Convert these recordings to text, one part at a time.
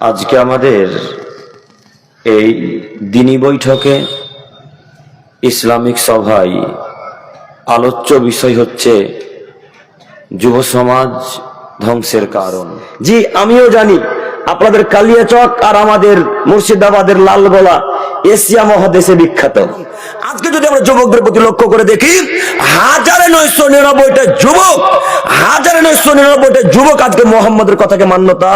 আজকে আমাদের এই দিনী বৈঠকে ইসলামিক সভায় আলোচ্য বিষয় হচ্ছে যুব সমাজ ধ্বংসের কারণ। জি, আমিও জানি আপনাদের কালিয়াচক আর আমাদের মুর্শিদাবাদের লালগোলা এশিয়া মহাদেশে বিখ্যাত। আজকে যদি আমরা যুবকদের প্রতি লক্ষ্য করে দেখি, 1999টা যুবক, 1999টা যুবক আজকে মোহাম্মদের কথাকে মান্যতা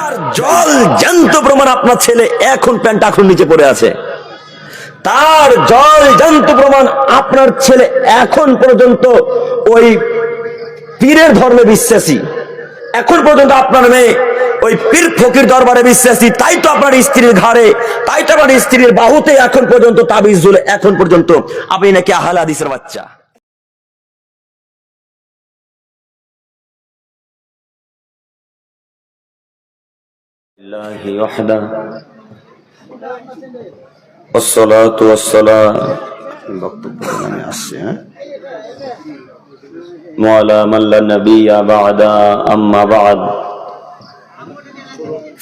আর জল জ্যান্ত প্রমাণ আপনার ছেলে এখন প্যান্ট এখন নিচে পড়ে আছে। তার জল জ্যান্ত প্রমাণ আপনার ছেলে এখন পর্যন্ত ওই পীরের ধর্মে বিশ্বাসী, এখন পর্যন্ত আপনার মেয়ে ওই পীর ফকির দরবারে বিশ্বাসী। তাই তো আপনার স্ত্রীর ঘাড়ে, তাই তো আপনার স্ত্রীর বাহুতে এখন পর্যন্ত তাবিজ ঝুলে, এখন পর্যন্ত আপনি নাকি আহলে হাদিসের বাচ্চা। লিল্লাহি ওয়াহদা والصلاة والسلام وعلى من لا نبي بعد أما بعد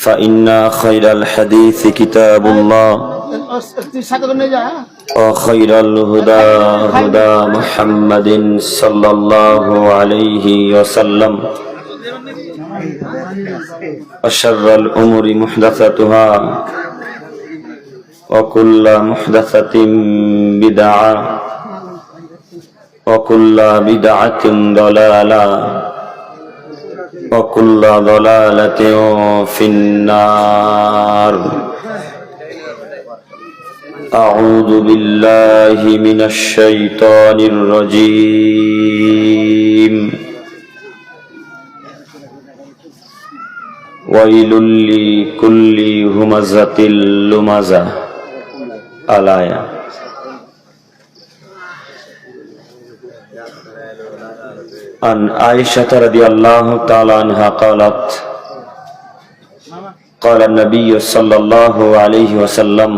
فإن خير الحديث كتاب الله وخير الهدى هدى محمد صلى الله عليه وسلم وشر الأمور محدثاتها وكل محدثة بدعة وكل بدعة ضلالة وكل ضلالة في النار أعوذ بالله من الشيطان الرجيم ويل لكل همزة لمزة الآية عن عائشة رضي الله تعالى عنها قالت قال النبي صلى الله عليه وسلم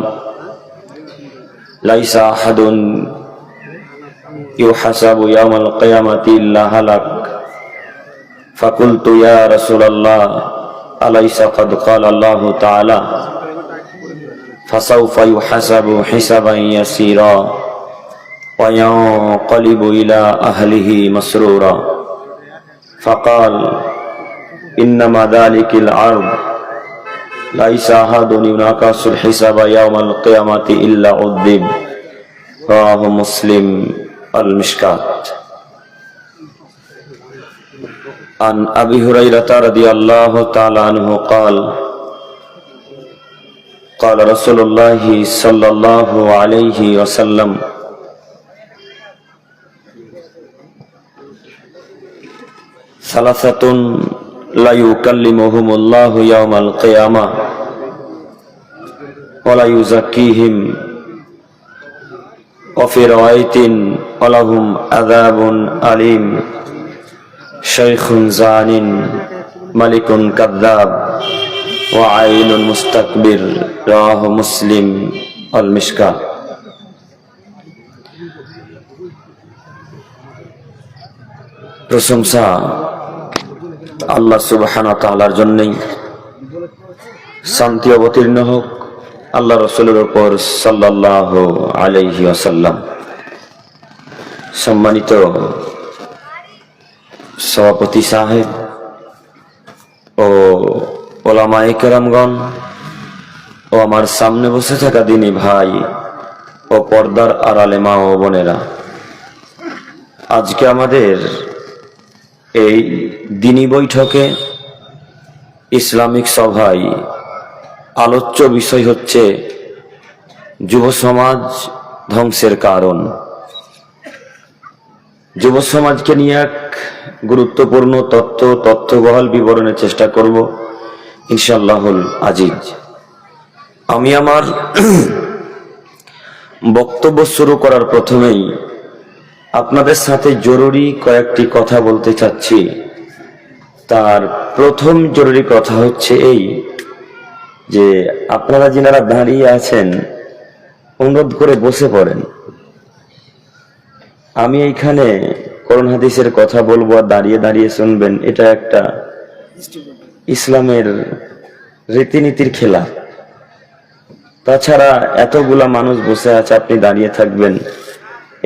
ليس أحد يحسب يوم القيامة إلا هلك فقلت يا رسول الله أليس قد قال الله تعالى فسوف يحسب حسابا يسيرا وينقلب إلى أهله مسرورا فقال إنما ذلك العرض ليس أحد يناقص الحساب يوم القيامة إلا عذب رواه مسلم المشكات عن أبي هريرة رضي الله تعالى عنه قال قال رسول الله صلى الله عليه وسلم ثلاثة لا يكلمهم الله يوم القيامة ولا يزكيهم وفي رواية ولهم عذاب أليم شيخ زان ملك كذاب وعين مستكبر رواه مسلم المشكاة প্রশংসা আল্লাহ সুবহানাহু ওয়া তাআলার জন্যই, শান্তি অবতীর্ণ হোক আল্লাহ রাসূলের উপর সাল্লাল্লাহু আলাইহি ওয়াসাল্লাম। সম্মানিত সভাপতি সাহেব ও ওলামায়ে কেরামগণ ও আমার সামনে বসে থাকা দিনী ভাই ও পর্দার আড়ালে মা ও বোনেরা, আজকে আমাদের এই দিনী বৈঠকে ইসলামিক সভায় আলোচ্য বিষয় হচ্ছে যুব সমাজ ধ্বংসের কারণ। যুব সমাজকে নিয়ে এক গুরুত্বপূর্ণ তথ্যবহুল বিবরণের চেষ্টা করব ইনশাআল্লাহুল আজিজ। আমি আমার বক্তব্য শুরু করার প্রথমেই আপনাদের সাথে জরুরি কয়েকটি কথা বলতে চাচ্ছি। তার প্রথম জরুরি কথা হচ্ছে এই যে আপনারা যিনারা দাঁড়িয়ে আছেন অনুরোধ করে বসে পড়েন। আমি এইখানে কোরআন হাদিসের কথা বলবো আর দাঁড়িয়ে দাঁড়িয়ে শুনবেন, এটা একটা ইসলামের রীতিনীতির খেলা। তাছাড়া এতগুলা মানুষ বসে আছে, আপনি দাঁড়িয়ে থাকবেন,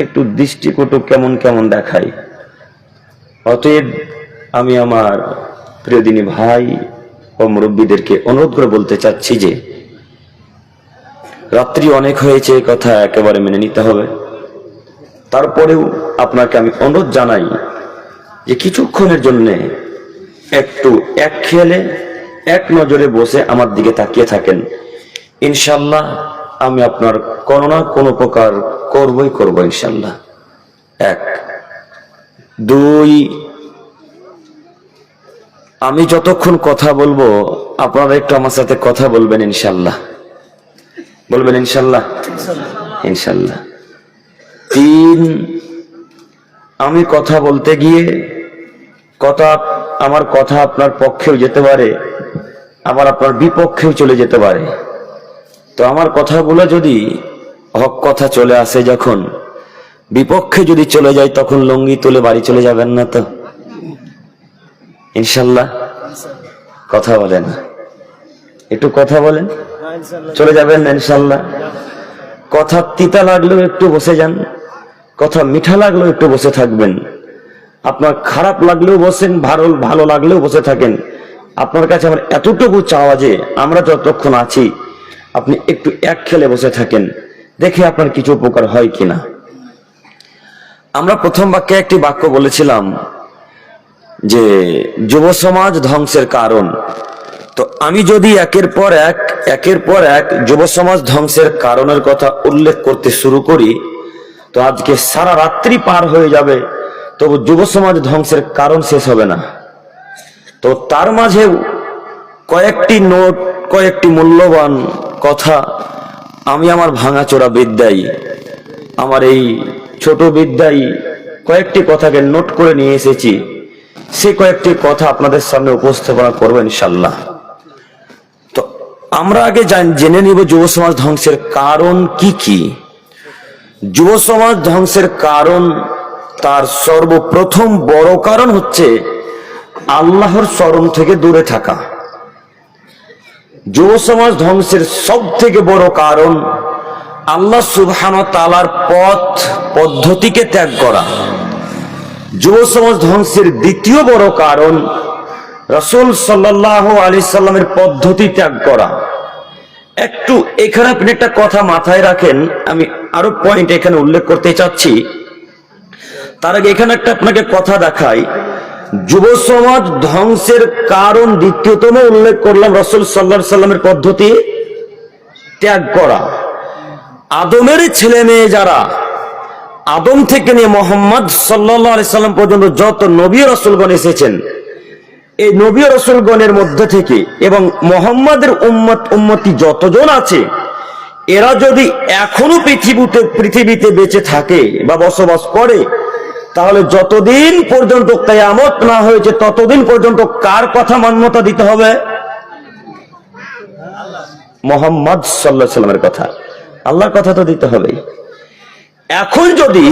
একটু দৃষ্টিকটু কেমন কেমন দেখায়। অতএব আমি আমার প্রিয় দিনী ভাই ও মুরব্বীদেরকে অনুরোধ করে বলতে চাচ্ছি যে রাত্রি অনেক হয়েছে, এই কথা একেবারে মেনে নিতে হবে। তারপরেও আপনাকে আমি অনুরোধ জানাই যে কিছুক্ষণের জন্য একটু এক খেয়ালে এক নজরে বসে আমার দিকে তাকিয়ে থাকেন। ইনশাল্লাহ আমি আপনার কোনো না কোনো প্রকার করবই করব ইনশাল্লাহ। 1 2 আমি যতক্ষণ কথা বলবো আপনারা একটু আমার সাথে কথা বলবেন ইনশাল্লাহ। বলবেন ইনশাল্লাহ? ইনশাল্লাহ। 3 আমি কথা বলতে গিয়ে আমার কথা আপনার পক্ষেও যেতে পারে, আবার আপনার বিপক্ষেও চলে যেতে পারে। তো আমার কথাগুলো যদি হক কথা চলে আসে, যখন বিপক্ষে যদি চলে যায়, তখন লুঙ্গি তুলে বাড়ি চলে যাবেন না তো? ইনশাল্লাহ। কথা বলেন, একটু কথা বলেন। চলে যাবেন না ইনশাল্লাহ? কথা তিতা লাগলেও একটু বসে যান, কথা মিঠা লাগলেও একটু বসে থাকবেন। আপনার খারাপ লাগলেও বসেন, ভালো লাগলেও বসে থাকেন। আপনার কাছে আমার এতটুকু চাওয়া যে আমরা যতক্ষণ আছি আপনি একটু এক খেলে বসে থাকেন, দেখে আপনার কিছু উপকার হয় কিনা। আমরা প্রথম বাক্যে একটি বাক্য বলেছিলাম যে যুব সমাজ ধ্বংসের কারণ। তো আমি যদি একের পর এক যুব সমাজ ধ্বংসের কারণের কথা উল্লেখ করতে শুরু করি, তো আজকে সারা রাত্রি পার হয়ে যাবে, তবু যুব সমাজ ধ্বংসের কারণ শেষ হবে না। তো তার মাঝেও কয়েকটি মূল্যবান কথা আমি আমার ভাঙাচোরা বিদ্যায়, আমার এই ছোট বিদ্যায় কয়েকটি কথাকে নোট করে নিয়ে এসেছি। সে কয়েকটি কথা আপনাদের সামনে উপস্থাপনা করব ইনশাল্লাহ। তো আমরা আগে জেনে নিব যুব সমাজ ধ্বংসের কারণ কি কি। যুব সমাজ ধ্বংসের কারণ, তার সর্বপ্রথম বড় কারণ হচ্ছে আল্লাহর স্মরণ থেকে দূরে থাকা। যুব সমাজ ধ্বংসের সব থেকে বড় কারণ আল্লাহ সুবহানাহু ওয়া তাআলার পদ্ধতিকে ত্যাগ করা। যুব সমাজ ধ্বংসের দ্বিতীয় বড় কারণ রাসূল সাল্লাল্লাহু আলাইহি সাল্লামের পদ্ধতি ত্যাগ করা। একটু এখানে আপনি একটা কথা মাথায় রাখেন, আমি আরো পয়েন্ট এখানে উল্লেখ করতে চাচ্ছি। তার আগে এখানে একটা আপনাকে কথা দেখাই। যুব সমাজ ধ্বংসের কারণ দ্বিতীয়তম উল্লেখ করলাম রাসূল সাল্লাল্লাহু আলাইহি সাল্লামের পদ্ধতি ত্যাগ করা। আদমের ছেলে মেয়ে যারা, আদম থেকে নিয়ে মুহাম্মদ সাল্লাল্লাহু আলাইহি সাল্লাম পর্যন্ত যত নবী রাসূলগণ এসেছেন, এই নবী রাসূলগণের মধ্যে থেকে এবং মুহাম্মাদের উম্মতি যতজন আছে, এরা যদি এখনো পৃথিবীতে বেঁচে থাকে বা বসবাস করে, তাহলে যতদিন পর্যন্ত কিয়ামত না হয়েছে ততদিন পর্যন্ত কার কথা মান্যতা দিতে হবে? মুহাম্মদ সাল্লাল্লাহু আলাইহি সাল্লামের কথা, আল্লাহর কথা তো দিতে হবে। এখন যদি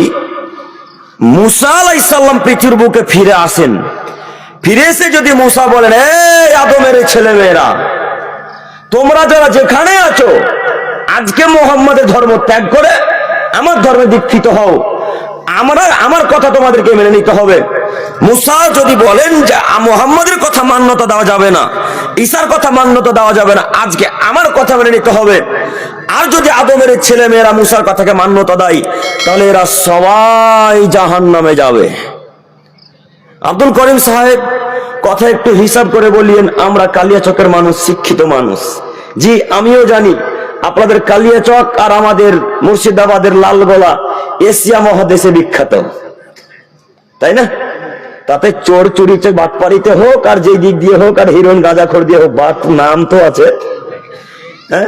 মুসা আলাইহিস সালাম পৃথিবীর বুকে ফিরে আসেন, ফিরে এসে যদি মুসা বলেন, এই আদমের ছেলে মেয়েরা, তোমরা যারা যেখানে আছো, আজকে মুহাম্মাদের ধর্ম ত্যাগ করে আমার ধর্মে দীক্ষিত হও, আমার কথা তোমাদেরকে মেনে নিতে হবে। মুসা যদি বলেন যে মুহাম্মাদের কথা মান্যতা দেওয়া যাবে না, ঈসার কথা মান্যতা দেওয়া যাবে না, আজকে আমার কথা মেনে নিতে হবে, আর যদি আদমের ছেলে মেয়েরা মুসার কথাকে মান্যতা দেয়, তাহলে এরা সবাই জাহান্নামে যাবে। আব্দুল করিম সাহেব, কথা একটু হিসাব করে বলিয়েন। আমরা কালিয়াচকের মানুষ, শিক্ষিত মানুষ। জি, আমিও জানি আপনাদের কালিয়াচক আর আমাদের মুর্শিদাবাদের লালগোলা এশিয়া মহাদেশে বিখ্যাত, তাই না? তাতে চোর চুরিতে বাটপাড়িতে হোক আর যে দিক দিয়ে হোক, আর হিরোইন গাঁজাখোর দিয়ে হোক, বাট নাম তো আছে। হ্যাঁ,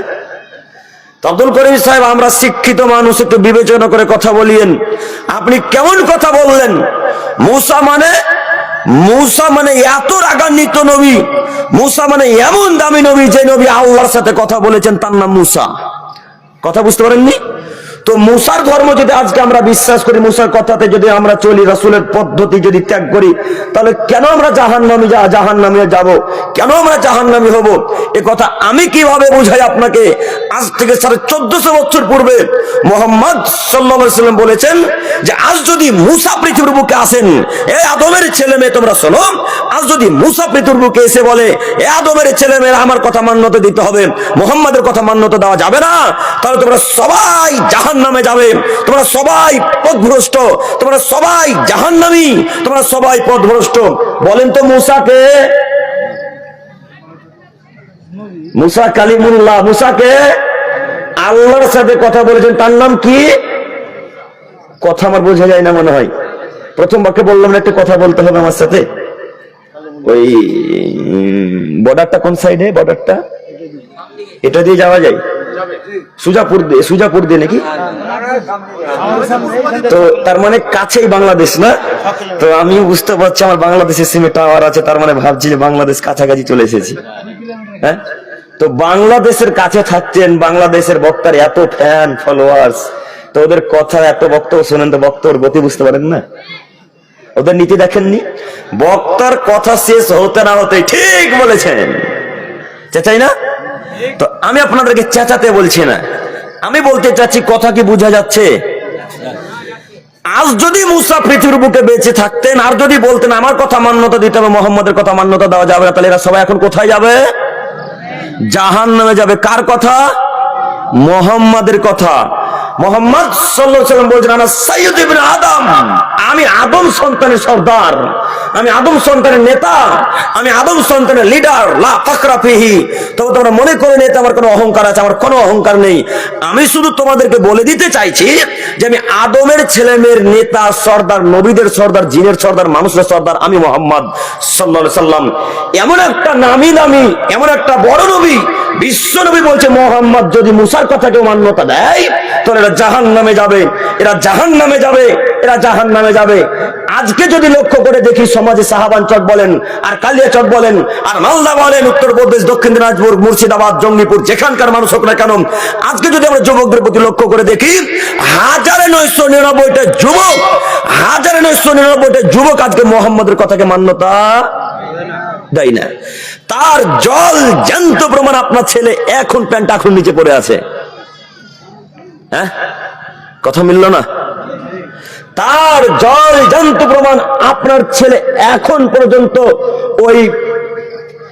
আব্দুল করিম সাহেব, আমরা শিক্ষিত মানুষ, একটু বিবেচনা করে কথা বলিয়েন। আপনি কেমন কথা বললেন? মুসা মানে এত রাগান্বিত নবী, মুসা মানে এমন দামি নবী, যে নবী আল্লাহর সাথে কথা বলেছেন, তার নাম মুসা। কথা বুঝতে পারেননি তো? তো মুসার ধর্ম যদি আজকে আমরা বিশ্বাস করি, মুসার কথাতে যদি আমরা চলি, রাসূলের পদ্ধতি যদি ত্যাগ করি, তাহলে কেন আমরা জাহান্নামে যাব? কেন আমরা জাহান্নামী হব? এ কথা আমি কিভাবে বুঝাই আপনাকে? আজ থেকে 1450 বছর পূর্বে মুহাম্মদ সাল্লাল্লাহু আলাইহি ওয়াসাল্লাম বলেছেন যে আজ যদি মুসা পৃথিবীর বুকে আসেন, এ আদমের ছেলে মেয়ে তোমরা শোনো, আজ যদি মুসা পৃথিবীর বুকে এসে বলে এ আদমের ছেলে মেয়েরা আমার কথা মান্যতা দিতে হবে, মুহাম্মাদের কথা মান্যতা দেওয়া যাবে না, তাহলে তোমরা সবাই জাহান্নামে যাবে, তোমরা সবাই পথভ্রষ্ট, তোমরা সবাই জাহান্নামী, তোমরা সবাই পথভ্রষ্ট। বলেন তো মুসাকে, মুসা কালিমুল্লাহ, মুসাকে আল্লাহর সাথে কথা বলেছেন, তার নাম কি? কথা আমার বোঝা যায় না মনে হয়। প্রথম বাক্যে বললাম না একটা কথা বলতে হবে আমার সাথে। ওই বর্ডারটা কোন সাইডে? বর্ডারটা এটা দিয়ে যাওয়া যায়? সুজাপুর দিয়ে নাকি? তো তার মানে কাছেই বাংলাদেশ না? তো আমি বুঝতে পারছি আমার বাংলাদেশের সিমে টাওয়ার আছে, তার মানে ভাবছি যে বাংলাদেশ কাছাকাছি চলে এসেছি। হ্যাঁ, তো বাংলাদেশের কাছে থাকছেন, বাংলাদেশের বক্তার এত ফ্যান ফলোয়ার্স, তো ওদের কথা এত বক্তব্য শোনেন, তো বক্তব্যের গতি বুঝতে পারেন না? ওদের নীতি দেখেননি? বক্তার কথা শেষ হতে না হতে ঠিক বলেছেন, চেঁচাই না? তো আমি আপনাদেরকে চেঁচাতে বলছি না, আমি বলতে চাচ্ছি, কথা কি বোঝা যাচ্ছে? আজ যদি মুসা পৃথিবীর বুকে বেঁচে থাকতেন আর যদি বলতেন আমার কথা মান্যতা দিতে হবে, মুহাম্মাদের কথা মান্যতা দেওয়া যাবে না, তাহলে এরা সবাই এখন কোথায় যাবে? জাহান্নামে যাবে। কার কথা? মুহাম্মাদের কথা। মুহাম্মদ সাল্লাল্লাহু আলাইহি ওয়াসাল্লাম বলেছেন, আনা সাইয়্যিদ ইবনে আদম, আমি আদম সন্তানের সর্দার, আমি আদম সন্তানের নেতা, আমি আদম সন্তানের লিডার, লা ফাকরা ফিহি। তবে তোমরা মনে করে নিতে আমার কোনো অহংকার আছে, আমার কোনো অহংকার নেই। আমি শুধু তোমাদেরকে বলে দিতে চাইছি যে আমি আদমের ছেলে মেয়ের নেতা, সর্দার, নবীদের সর্দার, জিনের সর্দার, মানুষের সর্দার, আমি মুহাম্মদ সাল্লাল্লাহু আলাইহি ওয়াসাল্লাম। এমন একটা নামি দামি, এমন একটা বড় নবী, বিশ্ব নবী বলছে মুহাম্মদ যদি মুসার কথাকেও মান্যতা দেয় তাহলে এরা জাহান্নামে যাবে, এরা জাহান্নামে যাবে, এরা জাহান্নামে যাবে। আজকে যদি লক্ষ্য করে দেখি, সমাজে সাহাবান চক বলেন, আর কালিয়া চক বলেন, আর মালদা বলেন, উত্তরপ্রদেশ, দক্ষিণ দিনাজপুর, মুর্শিদাবাদ, জঙ্গিপুর, যেখানকার মানুষ হোক না কেন, আজকে যদি আমরা যুবকদের প্রতি লক্ষ্য করে দেখি, 1999টা যুবক, 1999টা যুবক আজকে মুহাম্মদের কথাকে মান্যতা দেয় না। তার জল জ্যান্ত প্রমাণ আপনার ছেলে এখন প্যান্ট এখন নিচে পড়ে আছে। হ্যাঁ, কথা মিলল না? তার জল জ্যান্ত প্রমাণ আপনার ছেলে এখন পর্যন্ত ওই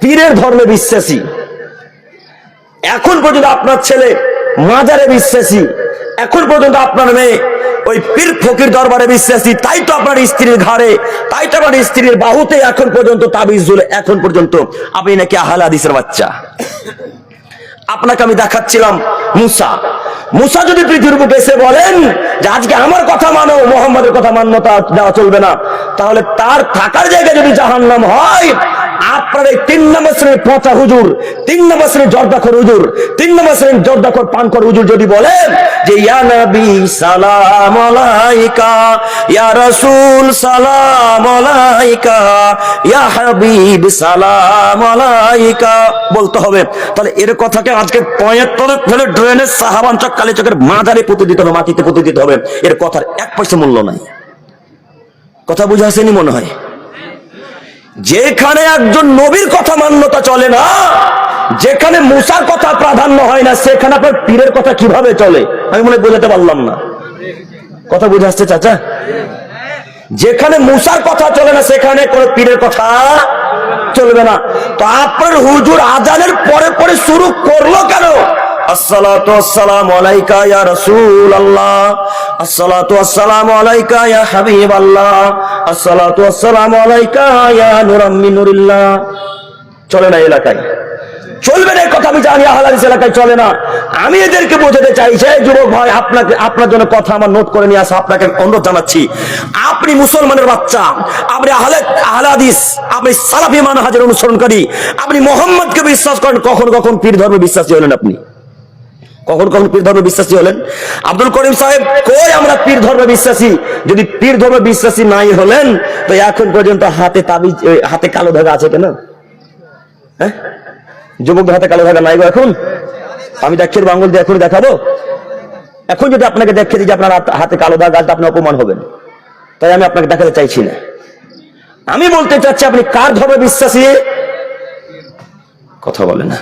পীরের ধর্মে বিশ্বাসী, এখন পর্যন্ত আপনার ছেলে মাজারে বিশ্বাসী, এখন পর্যন্ত আপনার মেয়ে ওই পীর ফকির দরবারে বিশ্বাসী। তাই তো আপনার স্ত্রীর ঘাড়ে, তাই তো আপনার স্ত্রীর বাহুতে এখন পর্যন্ত তাবিজ ঝুলে, এখন পর্যন্ত আপনি নাকি আহলে হাদিসের বাচ্চা। আপনাকে আমি দেখাচ্ছিলাম মুসা, মুসা যদি পৃথিবীর বুকে এসে বলেন যে আজকে আমার কথা মানো, মুহাম্মাদের কথা মান্যতা দেওয়া চলবে না, তাহলে তার থাকার জায়গায় যদি জাহান্নাম হয়, আপনার এই 3 নম্বর শ্রেণীর পচা হুজুর, 3 নম্বর শ্রেণীর জর্দাখোর হুজুর, 3 নম্বর শ্রেণীর জর্দাখোর পানখোর হুজুর যদি বলেন যে ইয়া নবী সালাম আলাইকা, ইয়া রাসূল সালাম আলাইকা, ইয়া হাবিব সালাম আলাইকা বলতে হবে, তাহলে এর কথাকে আজকে পয়ের তলে ফেলে ড্রেনের সাহাবান চক কালী চকের মাজারে পুঁতে দিতে হবে, মাটিতে পুঁতে দিতে হবে। এর কথার 1 পয়সা মূল্য নাই। কথা বুঝে আসেনি মনে হয়? যেখানে একজন নবীর কথা মান্যতা চলে না, যেখানে মুসার কথা প্রাধান্য হয় না, সেখানে আপনার পীরের কথা কিভাবে চলে? আমি মনে বোঝাতে পারলাম না। কথা বুঝে আসছে চাচা? যেখানে মুসার কথা চলে না, সেখানে কোন পীরের কথা চলবে না। তো আপনার হুজুর আজানের পরে পরে শুরু করলো কেন? আসসালাতু ওয়াসসালামু আলাইকা ইয়া রাসূলুল্লাহ, আসসালাতু ওয়াসসালামু আলাইকা ইয়া হাবিবাল্লাহ, আসসালাতু ওয়াসসালামু আলাইকা ইয়া নূরাম মিন নূরিল্লাহ। চলে না এলাকায়, চলবে না কথা। আমি জানি আহলে হাদিস এলাকায় চলে না। আমি এদেরকে বোঝাতে চাইছি, যুবক ভাই, আপনার জন্য কথা আমার নোট করে নিয়ে আসা, আপনাকে অনুরোধ জানাচ্ছি, আপনি মুসলমানের বাচ্চা, আপনি আহলে হাদিস, আপনি সালাফি মানহাজের অনুসরণকারী, আপনি মুহাম্মদকে বিশ্বাস করেন, কখন কখন পীর ধর্মে বিশ্বাসী হলেন? আপনি কখন কখন পীর ধর্মে বিশ্বাসী হলেন? আব্দুল করিম সাহেব কই আমরা পীর ধর্মে বিশ্বাসী? যদি পীর ধর্মে বিশ্বাসী নাই হলেন, তো এখন পর্যন্ত হাতে তাবিজ, হাতে কালো ধাগা আছে কেন? হ্যাঁ, যুবকদের হাতে কালো ধাগা নাই গো এখন? আমি দেখিয়ে আঙ্গুল দিয়ে এখন দেখাবো? এখন যদি আপনাকে দেখে দিই যে আপনার হাতে কালো দাগ আছে, আপনি অপমান হবেন। তাই আমি আপনাকে দেখাতে চাইছি না। আমি বলতে চাচ্ছি আপনি কার ধর্মে বিশ্বাসী? কথা বলে না।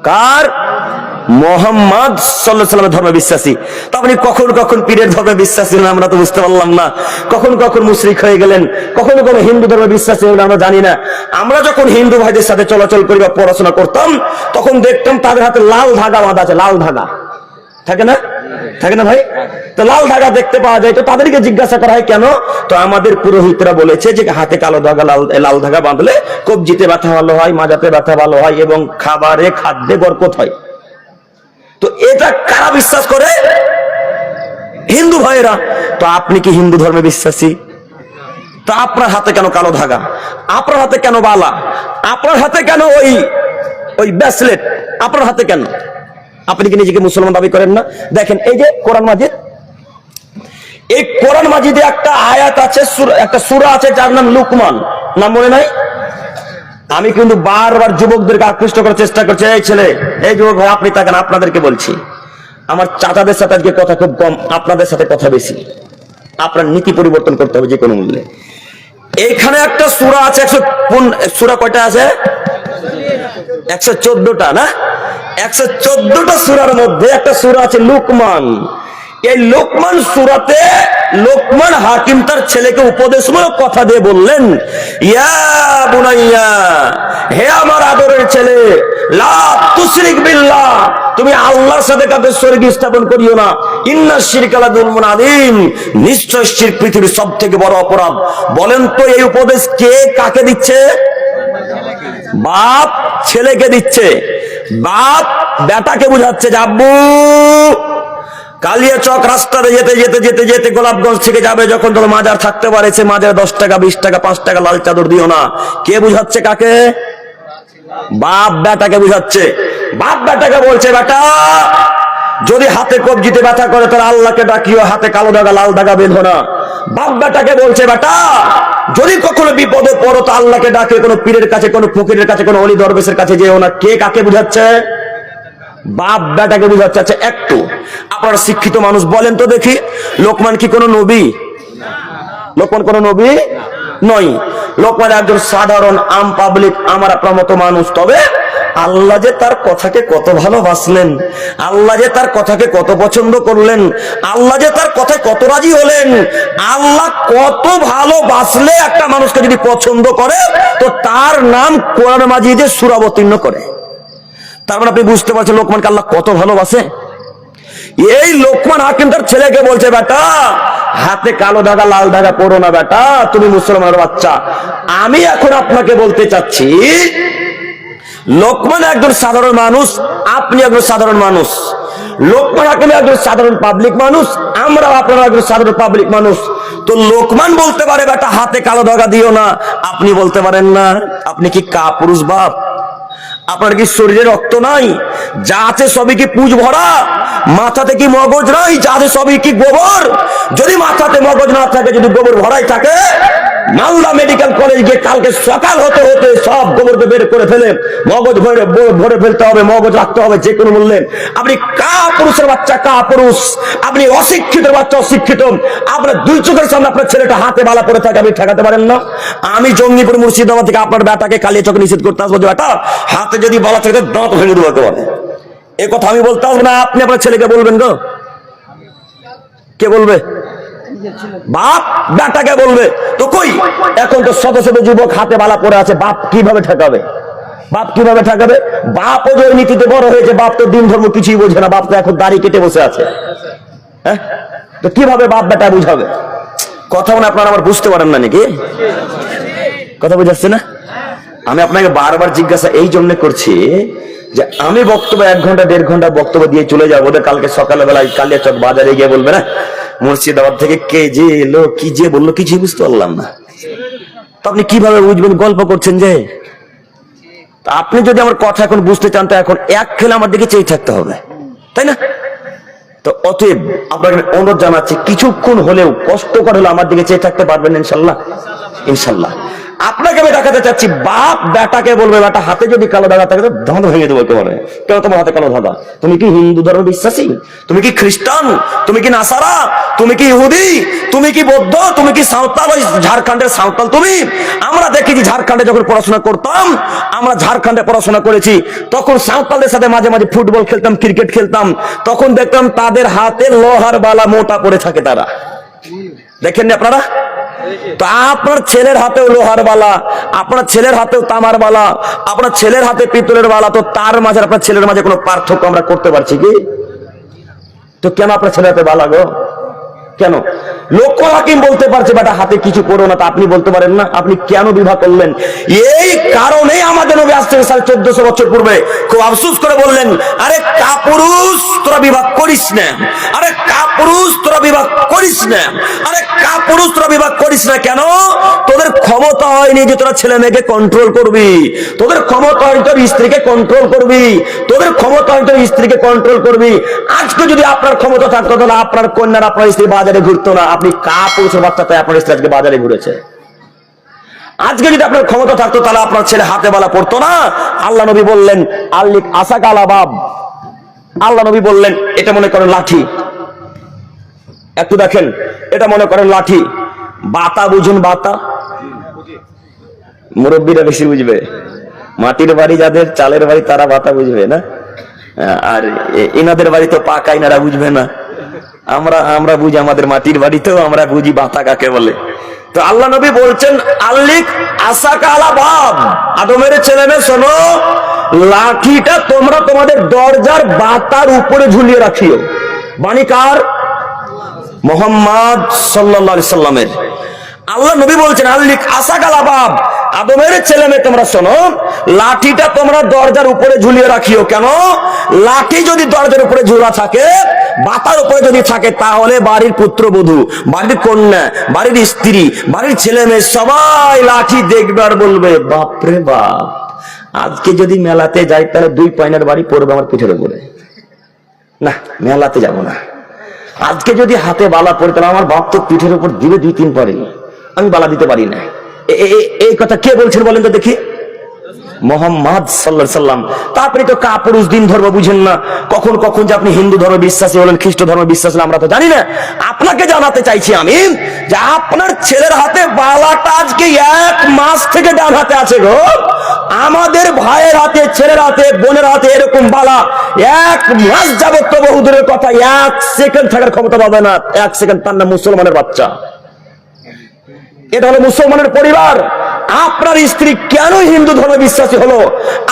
কার? মোহাম্মদ সাল্লাল্লাহু আলাইহি ওয়াসাল্লামের ধর্মে বিশ্বাসী। তো আপনি কখন কখন পীরের ধর্মে বিশ্বাসী হলেন আমরা তো বুঝতে পারলাম না। কখন কখন মুশরিক হয়ে গেলেন, কখনো কখনো হিন্দু ধর্মে বিশ্বাসী হলেন আমরা জানি না। আমরা যখন হিন্দু ভাইদের সাথে চলাচল করি বা পড়াশোনা করতাম তখন দেখতাম তাদের হাতে লাল ধাগা বাঁধা আছে। লাল ধাগা থাকে না? থাকে না ভাই? তো লাল ধাগা দেখতে পাওয়া যায়। তো তাদেরকে জিজ্ঞাসা করা হয় কেন? তো আমাদের পুরোহিতরা বলেছে যে হাতে কালো ধাগা লাল ধাগা বাঁধলে কবজিতে ব্যথা ভালো হয়, মাজাতে ব্যথা ভালো হয় এবং খাদ্যে বরকত হয়। তো এটা কারা বিশ্বাস করে? হিন্দু ভাইয়েরা। তো আপনি কি হিন্দু ধর্মে বিশ্বাসী? তো আপনার হাতে কেন কালো ধাগা? আপনার হাতে কেন বালা? আপনার হাতে কেন ওই ব্রেসলেট? আপনার হাতে কেন? আপনি কি নিজেকে মুসলমান দাবি করেন না? দেখেন এই যে কোরআন মাজিদ, এই কোরআন মাজিদে একটা আয়াত আছে, একটা সূরা আছে যার নাম লুকমান। নাম মনে নাই? আমি কিন্তু বারবার যুবকদেরকে আকৃষ্ট করার চেষ্টা করছি, এই ছেলে, এই যুবক ভাই আপনি তাকান, আপনাদেরকে বলছি। আমার চাচাদের সাথে আজকে কথা খুব কম, আপনাদের সাথে কথা বেশি। আপনার নীতি পরিবর্তন করতে হবে যে কোনো মূল্যে। এইখানে একটা সূরা আছে, সূরা কয়টা আছে? 114টা না? 114টা সূরার মধ্যে একটা সূরা আছে লুকমান। এই লোকমান সূরাতে লোকমান হাকিম তার ছেলেকে উপদেশমূলক কথা দিয়ে বললেন, ইয়া বুনাইয়া, হে আমার আদরের ছেলে, লা তুশরিক বিল্লাহ, তুমি আল্লাহর সাথে কাউকে শরীক স্থাপন করিও না। ইন্নাশ শিরকা লাযুলমুন আযীম, নিশ্চয় শিরক পৃথিবীর সবথেকে বড় অপরাধ। বলেন তো এই উপদেশ কে কাকে দিচ্ছে? বাপ ছেলেকে দিচ্ছে। বাপ বেটাকে বুঝাচ্ছে যে আব্বু, কালিয়াচক রাস্তাতে যেতে যেতে যেতে যেতে গোলাপগঞ্জ থেকে যাবে যখন তোর মাজার থাকতে পারে, সে মাজার 10 টাকা 20 টাকা 5 টাকা লাল চাদর দিও না। কে বুঝাচ্ছে কাকে? বাপ বেটাকে বুঝাচ্ছে। বাপ বেটাকে বলছে, বেটা যদি হাতে কবজিতে ব্যথা করে তাহলে আল্লাহকে ডাকিও, হাতে কালো দাগা লাল দাগা বেঁধো না। বাপ বেটাকে বলছে, বেটা যদি কখনো বিপদে পড়ো তো আল্লাহকে ডাকে, কোনো পীরের কাছে, কোনো ফকিরের কাছে, কোনো অলি দরবেশের কাছে যেও না। কে কাকে বুঝাচ্ছে? বাপ বেটাকে বুঝাচ্ছে। আচ্ছা একটু আপনারা শিক্ষিত মানুষ বলেন তো দেখি, লোকমান কি কোনো নবী? লোকমান কোনো নবী নয়। লোকমান একজন সাধারণ আম পাবলিক, আমার আপনার মতো মানুষ। তবে আল্লাহ যে তার কথাকে কত ভালোবাসলেন, আল্লাহ যে তার কথাকে কত পছন্দ করলেন, আল্লাহ যে তার কথায় কত রাজি হলেন। আল্লাহ কত ভালোবাসলে একটা মানুষকে যদি পছন্দ করে তো তার নাম কোরআন মাজিদে সূরা অবতীর্ণ করে। তার মানে আপনি বুঝতে পারছেন লোকমানকে আল্লাহ কত ভালোবাসে। এই লোকমান হাকিম তার ছেলেকে বলছে, বেটা হাতে কালো ধাগা লাল ধাগা পরো না বেটা, তুমি মুসলমানের বাচ্চা। আমি এখন আপনাকে বলতে চাচ্ছি, লোকমান একজন সাধারণ মানুষ, আপনি একজন সাধারণ মানুষ। লোকমান হাকিম একজন সাধারণ পাবলিক মানুষ, আমরা আপনারা একজন সাধারণ পাবলিক মানুষ। তো লোকমান বলতে পারে বেটা হাতে কালো ধাগা দিও না, আপনি বলতে পারেন না। আপনি কি কাপুরুষ বাপ? আপনার কি শরীরে রক্ত নাই? যা আছে সবই কি পুঁজ ভরা? মাথাতে কি মগজ নাই? যা আছে সবই কি গোবর? যদি মাথাতে মগজ না থাকে, যদি গোবর ভরাই থাকে, মালদা মেডিকেল কলেজ গিয়ে কালকে সকাল হতে হতে সব গোবরকে বের করে ফেলে মগজ ভরে ফেলতে হবে, মগজ রাখতে হবে যে কোনো মূল্যে। আপনি কাপুরুষের বাচ্চা, কাপুরুষ। আপনি অশিক্ষিত বাচ্চা, অশিক্ষিত। আপনার দুই চোখের সামনে আপনার ছেলেটা হাতে বালা পরে থাকে, আপনি ঠেকাতে পারেন না? আমি জঙ্গিপুর মুর্শিদাবাদ থেকে আপনার বেটাকে কালিয়াচকে নিষেধ করতে আসবো যে বেটা হাতে যদি বালা থাকে দাঁত ভেঙে দেবো একেবারে। এ কথা আমি বলতে আসবো না, আপনি আপনার ছেলেকে বলবেন গো। কে বলবে? বাপ বেটাকে বলবে। তো কই এখন তো শত শত যুবক হাতে বালা পড়ে আছে, বাপ কিভাবে ঠেকাবে? বাপ কিভাবে ঠেকাবে? বাপও যে নীতিতে বড় হয়েছে, বাপ তো দিন ধর্ম কিছুই বোঝে না, বাপ তো এখন দাড়ি কেটে বসে আছে। হ্যাঁ, তো কিভাবে বাপ বেটা বুঝাবে? কথা মানে আপনারা আমার বুঝতে পারেন না নাকি? কথা বুঝাচ্ছে না? আমি আপনাকে বারবার জিজ্ঞাসা এই জন্য করছি যে আমি বক্তব্য 1 ঘন্টা 1.5 ঘন্টা বক্তব্য দিয়ে চলে যাবো, ওদের কালকে সকালবেলায় কালিয়াচক বাজারে গিয়ে বলবে না মুর্শিদাবাদ থেকে কে যে এলো, কি যে বললো, কিছুই বুঝতে পারলাম না। তো আপনি কিভাবে বুঝবেন? গল্প করছেন যে। আপনি যদি আমার কথা এখন বুঝতে চান তো এখন এক খেলে আমার দিকে চেয়ে থাকতে হবে, তাই না? তো অতএব আপনাকে অনুরোধ জানাচ্ছি, কিছুক্ষণ হলেও কষ্ট করে হলেও আমার দিকে চেয়ে থাকতে পারবেন ইনশাল্লাহ? ইনশাল্লাহ। আপনাকে আমি দেখাতে চাচ্ছি, বাপ বেটাকে বলবে বেটা হাতে যদি কালো ধাগা থাকে তো দাঁত ভেঙে দেবো একেবারে। কেন তোমার হাতে কালো ধাগা? তুমি কি হিন্দু ধর্ম বিশ্বাসী? তুমি কি খ্রিস্টান? তুমি কি নাসারা? তুমি কি ইহুদি? তুমি কি বৌদ্ধ? তুমি কি সাঁওতাল? ওই ঝাড়খণ্ডের সাঁওতাল তুমি? আমরা দেখেছি ঝাড়খণ্ডে যখন পড়াশোনা করতাম, আমরা ঝাড়খণ্ডে পড়াশোনা করেছি, তখন সাঁওতালদের সাথে মাঝে মাঝে ফুটবল খেলতাম, ক্রিকেট খেলতাম, তখন দেখতাম তাদের হাতে লোহার বালা মোটা পড়ে থাকে। তারা দেখেননি আপনারা? তো আপনার ছেলের হাতেও লোহার বালা, আপনার ছেলের হাতেও তামার বালা, আপনার ছেলের হাতে পিতলের বালা, তো তার মাঝে আপনার ছেলের মাঝে কোনো পার্থক্য আমরা করতে পারছি কি? তো কেন আপনার ছেলের হাতে বালা গো? কেন? লোক হাকিম বলতে পারছে বেটা হাতে কিছু করো না, তা আপনি বলতে পারেন না? আপনি কেন বিবাহ করলেন? এই কারণেই আমাদের নবী আসছেন 1450 বছর পূর্বে খুব আফসোস করে বললেন, আরে কাপুরুষ তোরা বিবাহ করিস না, আরে কাপুরুষ তোরা বিবাহ করিস না, আরে কাপুরুষ তোরা বিবাহ করিস না। কেন? তোদের ক্ষমতা হয়নি যে তোরা ছেলে মেয়েকে কন্ট্রোল করবি, তোদের ক্ষমতা হয়নি তোর স্ত্রীকে কন্ট্রোল করবি, তোদের ক্ষমতা হয়নি তোর স্ত্রীকে কন্ট্রোল করবি। আজকে যদি আপনার ক্ষমতা থাকতো তাহলে আপনার কন্যার আপনার স্ত্রী বাজারে ঘুরতো না। আপনি কাপুরুষের বাচ্চা, তাই আপনার স্ত্রী আজকে বাজারে ঘুরেছে। আজকে যদি আপনার ক্ষমতা থাকতো তাহলে আপনার ছেলে হাতে বালা পড়তো না। আল্লাহ নবী বললেন আল্লিক আসাক আলা বাব, আল্লাহ নবী বললেন এটা মনে করেন লাঠি, একটু দেখেন, এটা মনে করেন লাঠি। বাতা বুঝুন? বাতা মুরব্বীরা বেশি বুঝবে, মাটির বাড়ি যাদের, চালের বাড়ি, তারা বাতা বুঝবে না, আর এনাদের বাড়ি তো পাকা, এনারা বুঝবে না। আমরা বুঝি, আমাদের মাটির বাড়িতেও আমরা বুঝি বাতা কাকে বলে। তো আল্লাহ নবী বলছেন আল্লিক আসাকা আলা বাব, আদমের ছেলে মেয়ে শোনো, লাঠিটা তোমরা তোমাদের দরজার বাতার উপরে ঝুলিয়ে রাখিও। বাণী কার? মুহাম্মদ সাল্লাল্লাহু আলাইহি সাল্লামের। আল্লাহ নবী বলছেন আল্লিক আসাকা আলা বাব, আদমের ছেলে মেয়ে তোমরা শোনো, লাঠিটা তোমরা দরজার উপরে ঝুলিয়ে রাখিও। কেন? লাঠি যদি দরজার উপরে ঝুলা থাকে, বাতার উপরে যদি থাকে, তাহলে বাড়ির পুত্রবধূ, বাড়ির কন্যা, বাড়ির স্ত্রী, বাড়ির ছেলে মেয়ে সবাই লাঠি দেখবে আর বলবে বাপরে বাপ, আজকে যদি মেলাতে যাই তাহলে 2 পয়নার বাড়ি পড়বে আমার পিঠের উপরে। না, মেলাতে যাব না। আজকে যদি হাতে বালা পড়ে তাহলে আমার বাপ তো পিঠের উপর দিবে 2-3 পরে, আমি বালা দিতে পারি না। এই কথা কে বলছেন বলেন তো দেখি? মুহাম্মদ সাল্লাল্লাহু আলাইহি সাল্লাম। তারপরে তো কাপুরুষ দিন ধর্ম বুঝেন না, কখন কখন যে আপনি হিন্দু ধর্ম বিশ্বাসী হলেন, খ্রিস্ট ধর্ম বিশ্বাসী আমরা তো জানি না। আপনাকে জানাতে চাইছি আমি যে আপনার ছেলের হাতে বালাটা আজকে 1 মাস থেকে ডান হাতে আছে গো। আমাদের ভাইয়ের হাতে, ছেলের হাতে, বোনের হাতে এরকম বালা 1 মাস যাবত তো বহু দূরের কথা, 1 সেকেন্ড থাকার ক্ষমতা পাবে না। 1 সেকেন্ড তার নাম মুসলমানের বাচ্চা। এটা হলো মুসলমানের পরিবার। আপনার স্ত্রী কেন হিন্দু ধর্মে বিশ্বাসী হলো,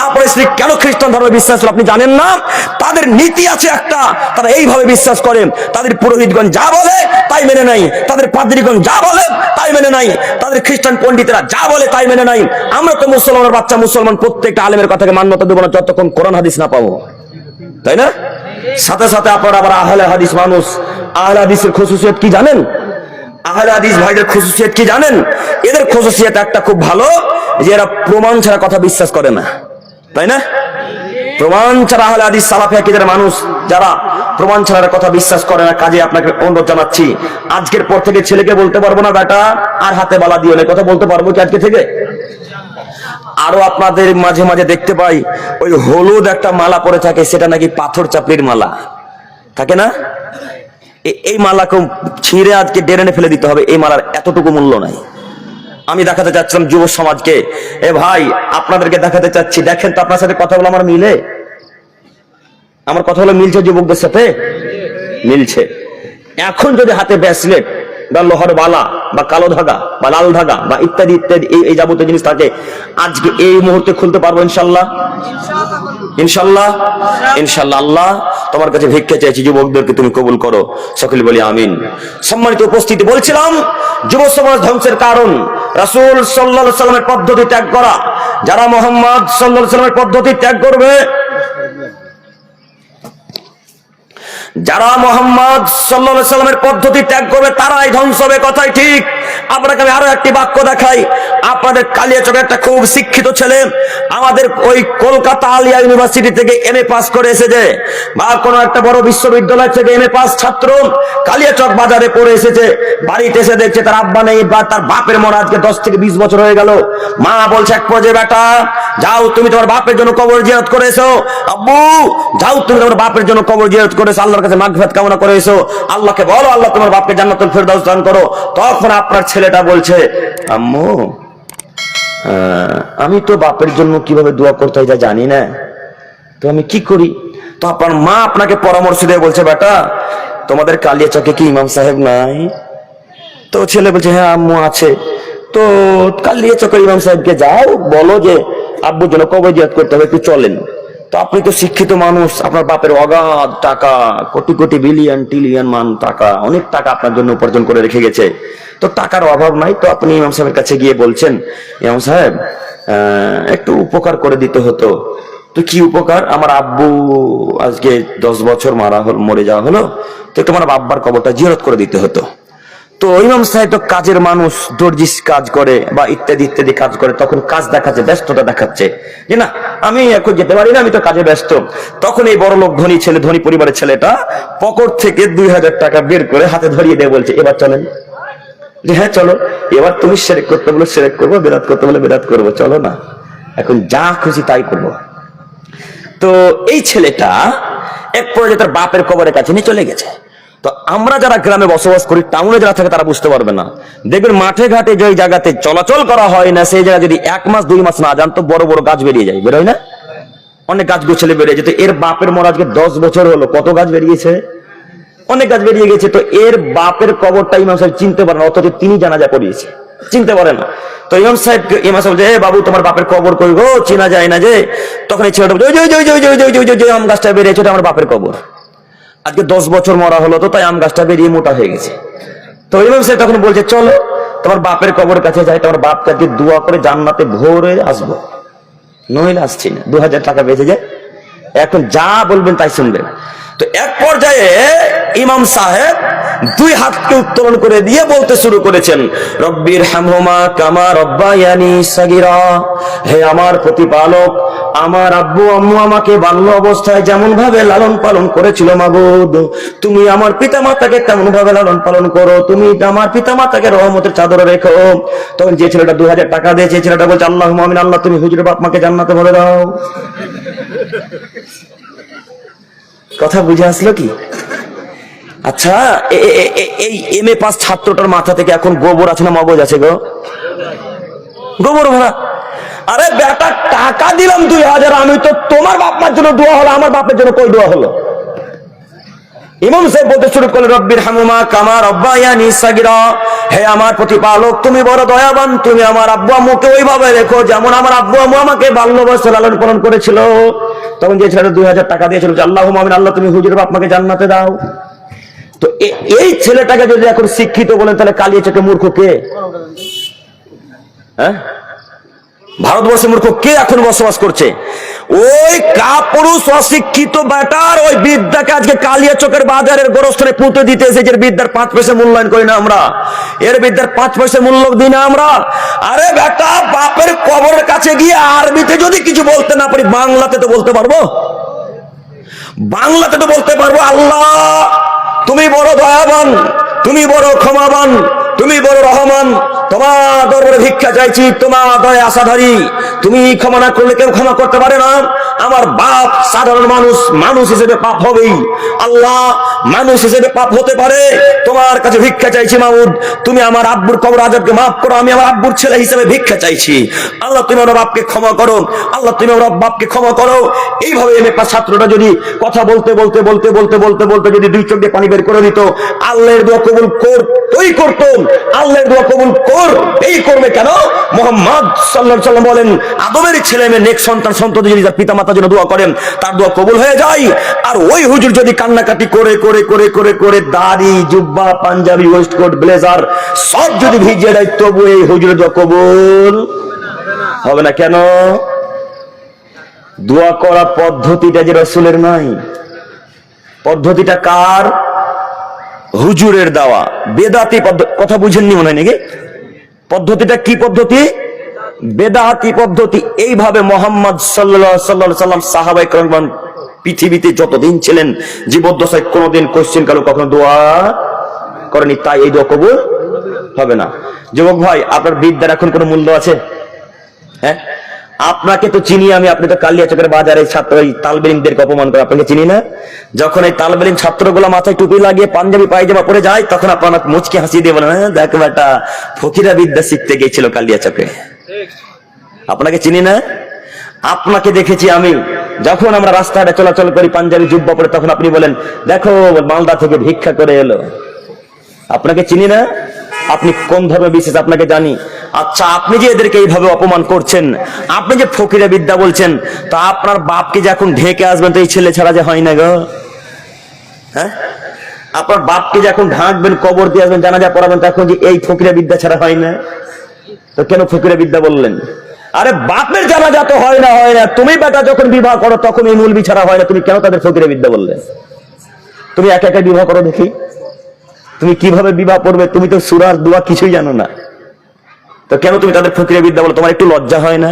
আপনার স্ত্রী কেন খ্রিস্টান ধর্মে বিশ্বাস হলো, আপনি জানেন না? তাদের নীতি আছে একটা, তারা এইভাবে বিশ্বাস করে। তাদের পুরোহিতগণ যা বলে তাই মেনে নাই, তাদের পাদ্রীগণ যা বলে তাই মেনে নাই, তাদের খ্রিস্টান পণ্ডিতরা যা বলে তাই মেনে নাই। আমরা তো মুসলমানের বাচ্চা, মুসলমান প্রত্যেকটা আলেমের কথাকে মান্যতা দেবো না যতক্ষণ কোরআন হাদিস না পাবো, তাই না? সাথে সাথে আপনারা আবার আহলে হাদিস মানুষ। আহলে হাদিসের খুসুসিয়ত কি জানেন? আহলে হাদিস ভাইদের খুসুসিয়ত কি জানেন? এদের খুসুসিয়ত একটা খুব ভালো, যে এরা প্রমাণ ছাড়া কথা বিশ্বাস করে না, তাই না? প্রমাণ ছাড়া আহলে হাদিস সালাফি আকীদার মানুষ যারা প্রমাণ ছাড়া কথা বিশ্বাস করে না। কাজে আপনাকে অনুরোধ জানাচ্ছি, আজকের পর থেকে ছেলেকে বলতে পারবো না বেটা আর হাতে বালা দিও না, কথা বলতে পারবো কি আজকে থেকে? আরো আপনাদের মাঝে মাঝে দেখতে পাই ওই হলুদ একটা মালা পরে থাকে, সেটা নাকি পাথর চাপড়ির মালা থাকে না? এই মালাকে ছিঁড়ে আজকে ডেরেনে ফেলে দিতে হবে, এই মালার এতটুকু মূল্য নাই। আমি দেখাতে চাচ্ছিলাম যুব সমাজকে, এ ভাই আপনাদেরকে দেখাতে চাচ্ছি, দেখেন তো আপনার সাথে কথাগুলো আমার মিলে, আমার কথাগুলো মিলছে যুবকদের সাথে? মিলছে। এখন যদি হাতে ব্রেসলেট বা লোহার বালা বা কালো ধাগা বা লাল ধাগা বা ইত্যাদি ইত্যাদি এই যাবতীয় জিনিস থাকে, আজকে এই মুহূর্তে খুলতে পারবো ইনশাল্লাহ? ইনশাল্লাহ, ইনশাল্লাহ। আল্লাহ তোমার কাছে ভিক্ষা চাইছি, যুবকদেরকে তুমি কবুল করো, সকলে বলি আমিন। সম্মানিত উপস্থিতি, বলছিলাম যুব সমাজ ধ্বংসের কারণ রাসূল সাল্লাল্লাহু আলাইহি সাল্লামের পদ্ধতি ত্যাগ করা। যারা মুহাম্মদ সাল্লাল্লাহু আলাইহি সাল্লামের পদ্ধতি ত্যাগ করবে, যারা মুহাম্মদ সাল্লাল্লাহু আলাইহি সাল্লামের পদ্ধতি ত্যাগ করবে তারাই ধ্বংস হবে, কথাই ঠিক। আপনাকে আমি আরো একটি বাক্য দেখাই। আপনাদের কালিয়াচকের একটা খুব শিক্ষিত ছেলে আমাদের ওই কলকাতা আলিয়া ইউনিভার্সিটি থেকে এমএ পাস করে এসেছে, বা কোনো একটা বড় বিশ্ববিদ্যালয় থেকে এমএ পাস ছাত্র কালিয়াচক বাজারে পড়ে এসেছে। বাড়িতে এসে দেখছে তার আব্বা নেই, বা তার বাপের মরা আজকে 10 থেকে 20 বছর হয়ে গেল। মা বলছে এক পর্যায়ে, বেটা যাও তুমি তোমার বাপের জন্য কবর জিয়ারত করে এসো। আব্বু যাও তুমি তোমার বাপের জন্য কবর জিয়ারত করে এসো, আল্লাহর কাছে মাগফিরাত কামনা করে এসো, আল্লাহকে বলো আল্লাহ তোমার বাপকে জান্নাতুল ফেরদাউস দান করো। তখন আপনার ছেলেটা বলছে, আম্মু আমি তো বাপের জন্য কিভাবে দোয়া করতে হয় জানি না, তো আমি কি করি? তো আপনার মা আপনাকে পরামর্শ দিয়ে বলছে, বেটা তোমাদের কালিয়াচকে কি ইমাম সাহেব নাই? তো ছেলে বলছে, হ্যাঁ আম্মু আছে। তো কালিয়াচকের ইমাম সাহেবকে যাও, বলো যে আব্বুর জন্য কবর জিয়ারত করতে হবে, একটু চলেন। তো আপনি তো শিক্ষিত মানুষ, আপনার বাপের অগাধ টাকা, কোটি কোটি বিলিয়ন ট্রিলিয়ন মান টাকা, অনেক টাকা আপনার জন্য উপার্জন করে রেখে গেছে, তো টাকার অভাব নাই। তো আপনি ইমাম সাহেবের কাছে গিয়ে বলছেন, ইমাম সাহেব একটু উপকার করে দিতে হতো। তো কি উপকার? আমার আব্বু আজকে 10 বছর মরে যাওয়া হলো, তো একটু আমার আব্বার কবরটা জিয়ারত করে দিতে হতো। তো ইমাম সাহেব তো কাজের মানুষ, দর্জি কাজ করে বা ইত্যাদি ইত্যাদি কাজ করে, তখন কাজ দেখাচ্ছে, ব্যস্ততা দেখাচ্ছে যে না আমি এখন যেতে পারি না, আমি তো কাজে ব্যস্ত। তখন এই বড় লোক ধনী ছেলে, ধনী পরিবারের ছেলেটা পকেট থেকে 2000 টাকা বের করে হাতে ধরিয়ে দিয়ে বলছে, এবার চলেন। যে হ্যাঁ চলো, এবার তুমি শিরক করতে বলো শিরক করবো, বেদাত করতে বলে বেদাত করবো, চলো না এখন যা খুশি তাই করবো। তো এই ছেলেটা এক পর্যায়ে তার বাপের কবরের কাছে নিয়ে চলে গেছে। তো আমরা যারা গ্রামে বসবাস করি, টাউনে যারা থাকে তারা বুঝতে পারবে না। দেখবেন মাঠে ঘাটে যে জায়গাতে চলাচল করা হয় না, সেই জায়গায় যদি 1 মাস 2 মাস না যান, তো বড় বড় গাছ বেরিয়ে যায়, বেরোয় না? অনেক গাছ গোছালে বেরিয়ে যেত। এর বাপের মরা আজকে 10 বছর হলো, কত গাছ বেরিয়েছে? অনেক গাছ বেরিয়ে গেছে। তো এর বাপের কবরটা ইমাম সাহেব চিনতে পারে না, অথচ তিনি জানাজা পড়িয়েছে, চিনতে পারে না। তো ইমাম সাহেব যে বাবু তোমার বাপের কবর কই গো, চেনা যায় না যে। তখন এই ছেলেটা ওই আম গাছটা বেরিয়েছে, ওটা আমার বাপের কবর। আজকে 10 বছর মরা হলো, তো তাই আম গাছটা বেরিয়ে মোটা হয়ে গেছে। তো ইমাম সাহেব তখন বলছে, চলো তোমার বাপের কবর কাছে যাই, তোমার বাপকে আজকে দোয়া করে জান্নাতে ভোরে আসবো, নইলে আসছি না। 2000 টাকা বেঁচে যায়, এখন যা বলবেন তাই শুনবেন। তো এক পর্যায়ে ইমাম সাহেব 2 হাতকে উত্তোলন করে দিয়ে বলতে শুরু করেছেন, রব্বির হামহুমা কামা রব্বায়ানি সাগীরা, হে আমার প্রতিপালক, আমার আব্বু আম্মু আমাকে বাল্য অবস্থায় যেমন ভাবে লালন পালন করেছিল, মাবুদ তুমি আমার পিতামাতাকে তেমন ভাবে লালন পালন করো, তুমি আমার পিতামাতাকে রহমতের চাদরে রেখো। তখন যে ছেলেটা 2000 টাকা দিয়েছে, ছেলেটা বলছে, আল্লাহুম্মা আমিন, আল্লাহ তুমি হুজুরের বাপ মাকে জান্নাতে ভরে দাও। কথা বুঝে আসলো কি? আচ্ছা, এই এমএ পাস ছাত্রটার মাথা থেকে এখন গোবর আছে না মগজ আছে গো? গোবর ভরা। আরে বেটা টাকা দিলাম 2000, আমি তো তোমার বাপ মার জন্য দোয়া হলো, আমার বাপের জন্য কই দোয়া হলো? ইমাম সাহেব বলতে শুরু করলেন, রব্বির হামহুমা কামা রব্বায়ানি সাগীরা, হে আমার প্রতিপালক তুমি বড় দয়াবান, তুমি আমার আব্বু আম্মুকে ওইভাবে রেখো যেমন আমার আব্বু আম্মু আমাকে বাল্য বয়সে লালন পালন করেছিল। তখন যে ছেলেটা 2000 টাকা দিয়েছিল, আল্লাহুম্মা আমিন, আল্লাহ তুমি হুজুরের বাপ মাকে জান্নাতে দাও। তো এই ছেলেটাকে যদি এখন শিক্ষিত বলেন, তাহলে কালিয়াচকে মূর্খ কে? হ্যাঁ, ভারতবর্ষে মূর্খ কে এখন বসবাস করছে? ওই কাপুরুষ অশিক্ষিত বেটার ওই বিদ্যাকে আজকে কালিয়াচকের বাজারের গোরস্থানে পুঁতে দিতে এসেছে। বিদ্যার 5 পয়সা মূল্যায়ন করি না আমরা, এর বিদ্যার 5 পয়সা মূল্য দিই না আমরা। আরে বেটা, বাপের কবরের কাছে গিয়ে আরবিতে যদি কিছু বলতে না পারি, বাংলাতে তো বলতে পারবো, বাংলাতে তো বলতে পারবো, আল্লাহ তুমি বড় দয়াবান, তুমি বড় ক্ষমাবান, তুমি বড় রহমান, তোমার দরবারে ভিক্ষা চাইছি, তোমার দয়া আশাধারী, তুমি ক্ষমা না করলে কেউ ক্ষমা করতে পারে না। আমার বাপ সাধারণ মানুষ, মানুষ হিসেবে পাপ হবেই, আল্লাহ মানুষ হিসেবে পাপ হতে পারে, তোমার কাছে ভিক্ষা চাইছি মাউদ, তুমি আমার আব্বুর কবর আযাবকে মাফ করো, আমি আমার আব্বুর ছেলে হিসেবে ভিক্ষা চাইছি, আল্লাহ তুমি আমার বাপকে ক্ষমা করো, আল্লাহ তুমি আমার বাপকে ক্ষমা করো। এইভাবে এমএ পাস ছাত্রটা যদি কথা বলতে বলতে বলতে বলতে বলতে বলতে যদি 2 চোখ দিয়ে পানি বের করে দিত, আল্লাহর দোয়া কবুল করতেই করতো, আল্লাহর দোয়া কবুল এই করবে কেন? মুহাম্মদ সাল্লাল্লাহু আলাইহি ওয়াসাল্লাম বলেন, আদমের ছেলে মেয়ে নেক সন্ততি যদি তার পিতামাতার জন্য দোয়া করেন, তার দোয়া কবুল হয়ে যায়। আর ওই হুজুর যদি কান্নাকাটি করে করে করে করে করে দাড়ি, জুব্বা, পাঞ্জাবি, ওয়েস্টকোট, ব্লেজার সব যদি ভিজিয়ে দেয়, তবু এই হুজুরের দোয়া কবুল হবে না। কেন? দোয়া করা পদ্ধতিটা যে রাসূলের নাই, পদ্ধতিটা কার? হুজুরের দেওয়া বেদাতি পদ্ধতি। কথা বুঝেননি মনে হয় নাকি? পদ্ধতিটা কি পদ্ধতি? বেদাতি পদ্ধতি। এইভাবে মুহাম্মদ সাল্লাল্লাহু আলাইহি সাল্লাম সাহাবায়ে কেরাম পৃথিবীতে যতদিন ছিলেন জীবদ্দশায় কোনোদিন কোশ্চেন কালো কখনো দোয়া করেনি, তাই এই দোয়া কবুল হবে না। যুবক ভাই, আপনার বিদ্যার এখন কোনো মূল্য আছে? হ্যাঁ, আপনাকে তো চিনি আমি, আপনি তো কালিয়াচকের বাজারে ছাত্র ওই তালবেলিমদেরকে অপমান করে, আপনাকে চিনি না? যখন এই তালবেলিম ছাত্রগুলো মাথায় টুপি লাগিয়ে পাঞ্জাবি পায়জামা পরে যায়, তখন আপনার মুচকি হাসি দিয়ে বলেন, হ্যাঁ দেখ বেটা ফকিরা বিদ্যা শিখতে গিয়েছিল কালিয়াচকে। আপনাকে চিনি না? আপনাকে দেখেছি আমি যখন আমরা রাস্তাঘাটে চলাচল করি পাঞ্জাবি জুব্বা পরে, তখন আপনি বলেন দেখো মালদা থেকে ভিক্ষা করে এলো। আপনাকে চিনি না? আপনি কোন ধর্মে বিশেষ আপনাকে জানি। আচ্ছা, আপনি যে এদেরকে এইভাবে অপমান করছেন, আপনি যে ফকিরা বিদ্যা বলছেন, তা আপনার বাপকে যে এখন ঢেকে আসবেন তো এই ছেলে ছাড়া যে হয় না গো? হ্যাঁ, আপনার বাপকে যে এখন ঢাকবেন, কবর দিয়ে আসবেন, জানাজা পড়াবেন, তখন যে এই ফকিরা বিদ্যা ছাড়া হয় না, তো কেন ফকিরা বিদ্যা বললেন? আরে বাপের জানাজা তো হয় না, তুমি বেটা যখন বিবাহ করো তখন এই মূলবি ছাড়া হয় না, তুমি কেন তাদের ফকিরা বিদ্যা বললে? তুমি একা একা বিবাহ করো দেখি, তুমি কিভাবে বিবাহ করবে? তুমি তো সূরার দোয়া কিছুই জানো না, তো কেন তুমি তাদের ফকিরা বিদ্যা বলো? তোমার একটু লজ্জা হয় না?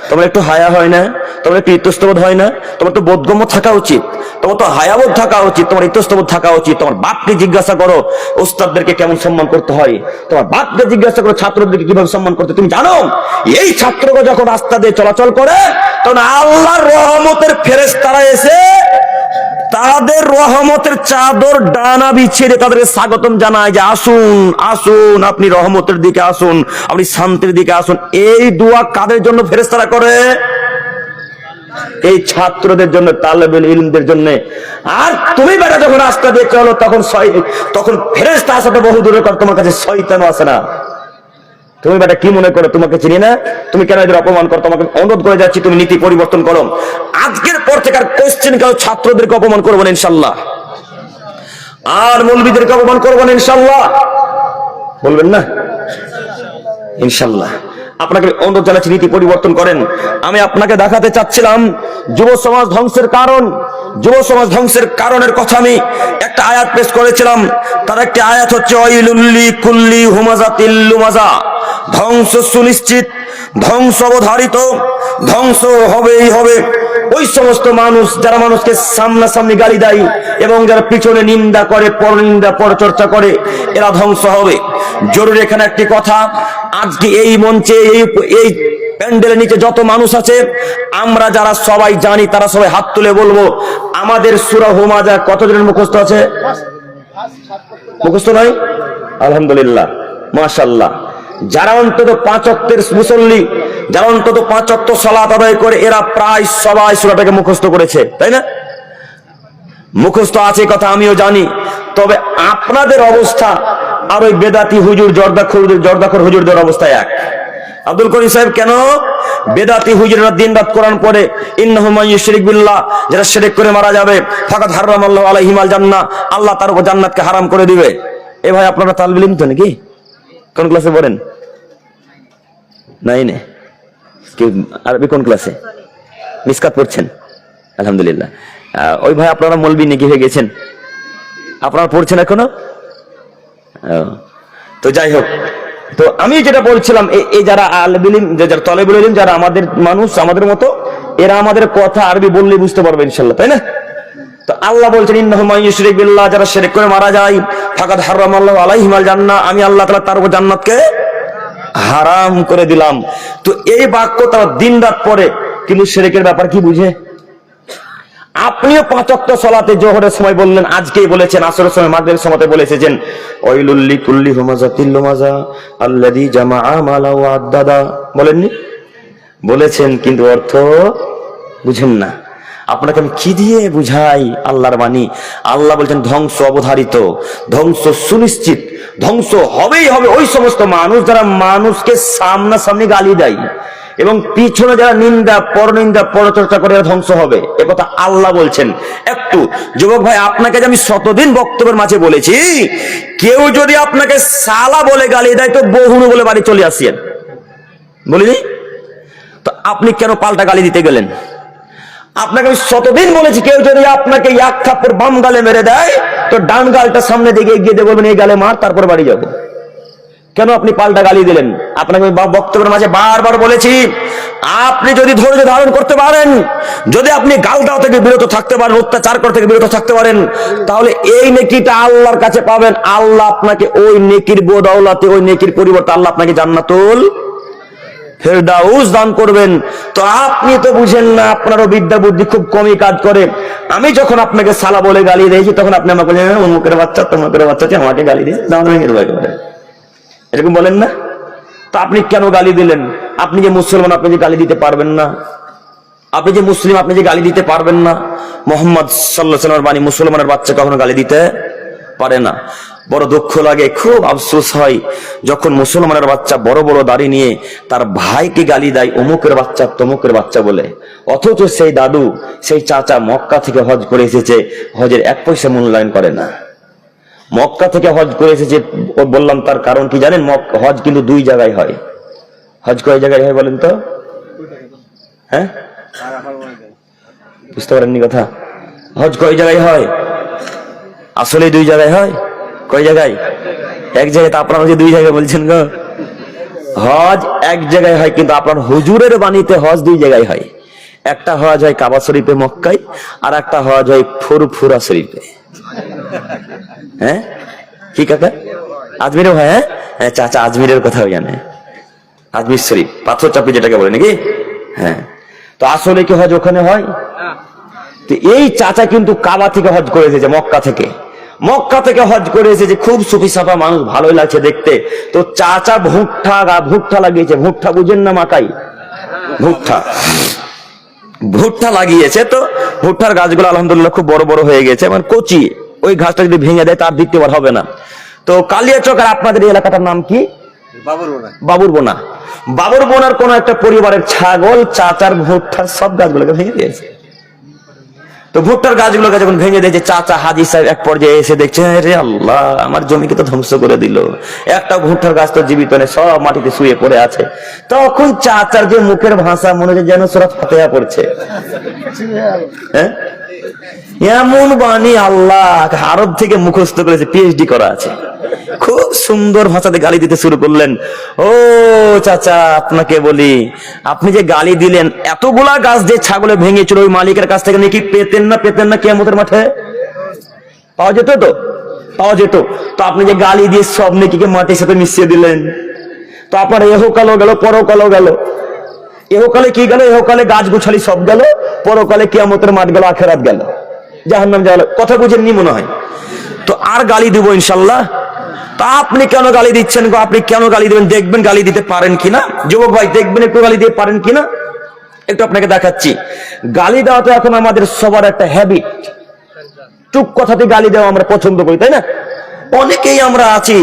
তোমার একটু হায়া হয় না? তোমার একটু ইতস্তবোধ হয় না? তোমার তো বোধগম্য থাকা উচিত, তোমার তো হায়াবোধ থাকা উচিত, তোমার ইতস্তবোধ থাকা উচিত। তোমার বাপকে জিজ্ঞাসা করো ওস্তাদদেরকে কেমন সম্মান করতে হয়, তোমার বাপকে জিজ্ঞাসা করো ছাত্রদেরকে কিভাবে সম্মান করতে। তুমি জানো এই ছাত্ররা যখন রাস্তা দিয়ে চলাচল করে তখন আল্লাহর রহমতের ফেরেশতারা এসে তাদের রহমতের চাদর ডানা বিছিয়ে তাদের স্বাগতম জানায় যে আসুন আসুন, আপনি রহমতের দিকে আসুন, আপনি শান্তির দিকে আসুন। এই দোয়া কাদের জন্য ফেরেশতারা করে? এই ছাত্রদের জন্য, তালেবুল ইলমদের জন্য। আর তুমি বেটা যখন রাস্তা দিয়ে চলো তখন ফেরেশতা আসাটা বহু দূরের কথা, তোমার কাছে শয়তানও আসে না। তুমি বেটা কি মনে করো তোমাকে চিনি না? তুমি কেন এদের অপমান করো? তোমাকে অনুরোধ করে যাচ্ছি তুমি নীতি পরিবর্তন করো। আজকের পর থেকে আর কোশ্চেন কাল ছাত্রদেরকে অপমান করবো না ইনশাল্লাহ, আর মৌলবীদেরকে অপমান করবো না ইনশাল্লাহ। বলবেন না ইনশাল্লাহ? আপনাকে অনুরোধ জানাচ্ছি নীতি পরিবর্তন করেন। আমি আপনাকে দেখাতে চাচ্ছিলাম যুব সমাজ ধ্বংসের কারণ। যুব সমাজ ধ্বংসের কারণের কথা আমি একটা আয়াত পেশ করেছিলাম। তার একটি আয়াত হচ্ছে ওয়াইলুল কুল্লি হুমাযাতিল লুমাযা, ধ্বংস সুনিশ্চিত, ধ্বংস অবধারিত, ধ্বংস হবেই হবে ওই সমস্ত মানুষ যারা মানুষকে সামনাসামনি গালি দেয় এবং যারা পিছনে নিন্দা করে, পরনিন্দা পরচর্চা করে, এরা ধ্বংস হবে। জরুরি এখানে একটি কথা, আজকে এই মঞ্চে এই প্যান্ডেলের নিচে যত মানুষ আছে আমরা যারা সবাই জানি, তারা সবাই হাত তুলে বলবো আমাদের সূরা হুমাযা কতজনের মুখস্থ আছে? মুখস্থ নয়? আলহামদুলিল্লাহ, মাশাআল্লাহ। যারা অন্তত 5 ওয়াক্তের মুসল্লি, যারা অন্তত 5 ওয়াক্ত সালাত আদায় করে, এরা প্রায় সবাই সূরাটাকে মুখস্থ করেছে, তাই না? মুখস্থ আছে কথা আমিও জানি। তবে আপনাদের অবস্থা আর ওই বেদাতি হুজুর জর্দাখোর হুজুরদের অবস্থা এক। আব্দুল করিম সাহেব, কেন বেদাতি হুজুররা দিন রাত কোরআন পড়ে ইন্নাহু মান ইউশরিক বিল্লাহ, যারা শিরক করে মারা যাবে, ফাকাদ হারামাল্লাহু আলাইহিমাল জান্নাহ, আল্লাহ তার উপর জান্নাতকে হারাম করে দিবে। এ ভাই, আপনারা তালবে ইলম তো নাকি? কোন ক্লাসে পড়েন? নাই আরবি কোন ক্লাসে? মিসকাত পড়ছেন? আলহামদুলিল্লাহ। ওই ভাই, আপনারা মৌলবি নাকি হয়ে গেছেন? আপনারা পড়ছেন এখনো? তো যাই হোক, তো আমি যেটা বলছিলাম, এই যারা আলেম যারা তলেবুল ইলম, যারা আমাদের মানুষ, আমাদের মতো, এরা আমাদের কথা আরবি বললে বুঝতে পারবে ইনশাআল্লাহ, তাই না? তো আল্লাহ বলছেন ইন্নাহু মান ইউশরিক বিল্লাহ, যারা শিরক করে মারা যায়, ফাকাদ হারামাল্লাহু আলাইহিমাল জান্নাহ, আমি আল্লাহ তাআলা তার উপর জান্নাতকে হারাম করে দিলাম। তো এই বাক্য তারা দিন রাত পড়ে, কিন্তু শিরকের ব্যাপার কি বুঝে? আপনিও 5 ওয়াক্ত সালাতে জোহরের সময় বললেন, আজকেই বলেছেন, আসরের সময়, মাগরিবের সময় বলেছেন ওয়াইলুল লিকুল্লি হুমাযাতিল লুমাযা আল্লাযী জামাআ মালা ওয়া আদ্দাদা, বলেননি? বলেছেন, কিন্তু অর্থ বুঝেন না। আপনাকে আমি কি দিয়ে বুঝাই আল্লাহর বাণী? আল্লাহ বলছেন ধ্বংস অবধারিত, ধ্বংস সুনিশ্চিত, ধ্বংস হবেই হবে ওই সমস্ত মানুষ যারা মানুষকে সামনাসামনি গালি দেয় এবং পিছনে যারা নিন্দা পরনিন্দা পরচর্চা করে, ধ্বংস হবে। একথা আল্লাহ বলছেন। একটু যুবক ভাই, আপনাকে যে আমি শতদিন বক্তব্যের মাঝে বলেছি, কেউ যদি আপনাকে সালা বলে গালি দেয় তো বহুনু বলে বাড়ি চলে আসেন, বলিনি? তো আপনি কেন পাল্টা গালি দিতে গেলেন? আপনাকে আমি শতদিন বলেছি, কেউ যদি আপনাকে এক থাপ্পড় বাম গালে মেরে দেয় তো ডান গালটা সামনে দিকে এগিয়ে দিয়ে বলবেন এই গালে মার, তারপর বাড়ি যাবো। কেন আপনি পাল্টা গালি দিলেন? আপনাকে আমি বক্তব্যের মাঝে বারবার বলেছি, আপনি যদি ধৈর্য ধারণ করতে পারেন, যদি আপনি গাল দেওয়া থেকে বিরত থাকতে পারেন, অত্যাচার করা থেকে বিরত থাকতে পারেন, তাহলে এই নেকিটা আল্লাহর কাছে পাবেন। আল্লাহ আপনাকে ওই নেকির বদৌলতে, ওই নেকির পরিবর্তে আল্লাহ আপনাকে জান্নাতুল ফেরদাউস দান করবেন। তো আপনি তো বুঝেন না, আপনারও বিদ্যা বুদ্ধি খুব কমই কাজ করে। আমি যখন আপনাকে সালা বলে গালি দিয়েছি, তখন আপনি আমাকে বলেন অমুকের বাচ্চা, তমুকের বাচ্চা, আমাকে গালি দিয়েছে, এরকম বলেন না? তো আপনি কেন গালি দিলেন? আপনি যে মুসলমান, আপনি যে গালি দিতে পারবেন না? আপনি যে মুসলিম, আপনি যে গালি দিতে পারবেন না? মুহাম্মদ সাল্লাল্লাহু আলাইহি ওয়াসাল্লামের বাণী, মুসলমানের বাচ্চা কখনো গালি দিতে পারে না। বড় দুঃখ লাগে, খুব আফসোস হয় যখন মুসলমানের বাচ্চা বড় বড় দাড়ি নিয়ে তার ভাইকে গালি দেয় অমুকের বাচ্চা, তমুকের বাচ্চা বলে। অথচ সেই দাদু, সেই চাচা মক্কা থেকে হজ করে এসেছে, হজের 1 পয়সা মূল্যায়ন করে না। মক্কা থেকে হজ করে এসেছে, বললাম তার কারণ কি জানেন? হজ কিন্তু 2 জায়গায় হয়। হজ কয় জায়গায় হয় বলেন তো? হ্যাঁ, বুঝতে পারেননি কথা? হজ কয় জায়গায় হয়? আসলে 2 জায়গায় হয়। কয় জায়গায়? 1 জায়গায়। তা আপনারা যে 2 জায়গায় বলছেন গো? হজ 1 জায়গায় হয়, কিন্তু আপনার হুজুরের বাণীতে হজ 2 জায়গায় হয়। একটা হজ হয় কাবা শরীফে মক্কায়, আর একটা হজ হয় ফুরফুরা শরীফে। হ্যাঁ, কি কাকা? আজমিরেও হয়? হ্যাঁ, চাচা আজমিরের কথাও জানে। আজমির শরীফ, পাথর চাপি যেটাকে বলে নাকি? হ্যাঁ। তো আসলে কি হজ ওখানে হয়? তো এই চাচা কিন্তু কাবা থেকে হজ করে এসেছে, মক্কা থেকে। মক্কা থেকে হজ করে এসেছে, খুব সুফি সাফা মানুষ, ভালোই লাগছে দেখতে। তো চাচা ভুট্টা লাগিয়েছে। ভুট্টা বুঝেন না? মাকাই ভুট্টা লাগিয়েছে। তো ভুট্টার গাছগুলো আলহামদুলিল্লাহ খুব বড় বড় হয়ে গেছে, মানে কচি। ওই ঘাসটা যদি ভেঙে দেয় তার দ্বিতীয়বার হবে না। তো কালিয়াচক, আর আপনাদের এই এলাকাটার নাম কি? বাবুরবোনা। বাবুরবোনার কোন একটা পরিবারের ছাগল চাচার ভুট্টার সব গাছগুলোকে ভেঙে দিয়েছে। তো ভুট্টার গাছগুলোকে যখন ভেঙে দিয়েছে, চাচা হাজি সাহেব এক পর্যায়ে এসে দেখছে, রে আল্লাহ, আমার জমিকে তো ধ্বংস করে দিল, একটা ভুট্টার গাছ তো জীবিত নেই, সব মাটিতে শুয়ে পড়ে আছে। তখন চাচার যে মুখের ভাষা, মনে হচ্ছে যেন সূরা ফাতিহা পড়ছে। হ্যাঁ, এমন বাণী আল্লাহ আরব থেকে মুখস্থ করেছে, পিএইচডি করা আছে। খুব সুন্দর ভাষাতে গালি দিতে শুরু করলেন। ও চাচা, আপনাকে বলি, আপনি যে গালি দিলেন, এতগুলা গাছ যে ছাগলে ভেঙেছিল, ওই মালিকের কাছ থেকে নাকি পেতেন না কিয়ামতের মাঠে? পাওয়া যেত তো? পাওয়া যেত। তো আপনি যে গালি দিয়ে সব নেকিকে মাটির সাথে মিশিয়ে দিলেন, তো আপনার এহকালও গেল, পরকালও গেল। এহকালে কি গেল? এহকালে গাছ গুছালি সব গেল, পরকালে কিয়ামতের মাঠ গেল, আখেরাত গেল, জাহান্নাম গেল। কথা বুঝেননি মনে হয়? তো আর গালি দিব ইনশাল্লাহ। তা আপনি কেন গালি দিচ্ছেন গো? আপনি কেন গালি দিবেন? দেখবেন গালি দিতে পারেন কিনা। যুবক ভাই, দেখবেন একটু গালি দিয়ে পারেন কিনা। একটু আপনাকে দেখাচ্ছি। গালি দেওয়া তো এখন আমাদের সবার একটা হ্যাবিট। চুপ কথাতে গালি দেওয়া আমরা পছন্দ করি, তাই না? অনেকেই আমরা আছি।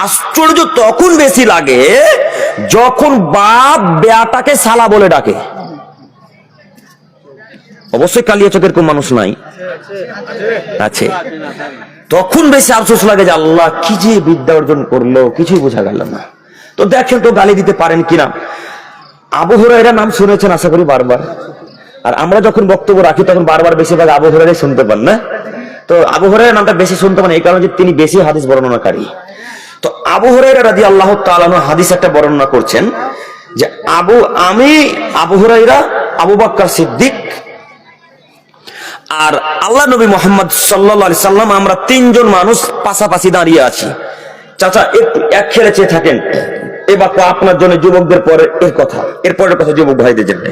আশ্চর্য তখন বেশি লাগে যখন বাপ বেটাকে শালা বলে ডাকে। অবশ্যই কালিয়াচকের কোন মানুষ নাই? আছে। তখন বেশি আফসোস লাগে যে আল্লাহ, কি যে বিদ্যা অর্জন করলো, কিছুই বোঝা গেল না। তো দেখেন তো গালি দিতে পারেন কিনা। আবু হুরায়রা নাম শুনেছেন আশা করি বারবার। আর আমরা যখন বক্তব্য রাখি তখন বারবার বেশিরভাগ আবু হুরায়রাই শুনতে পান না? তো আবু হুরায়রা নামটা বেশি শুনতে পান এই কারণে যে তিনি বেশি হাদিস বর্ণনাকারী। তো আবু হুরায়রা রাদিয়াল্লাহু তাআলা আনহু হাদিস একটা বর্ণনা করছেন যে আবু হুরায়রা, আবু বকর সিদ্দিক আর আল্লাহ নবী মুহাম্মদ সাল্লাল্লাহু আলাইহি সাল্লাম, আমরা 3 জন মানুষ পাশাপাশি দাঁড়িয়ে আছি। চাচা একটু এক খেলে চেয়ে থাকেন। এবার আপনার জন্য যুবকদের পরে এরপরের কথা যুবক ভাইদের জন্য।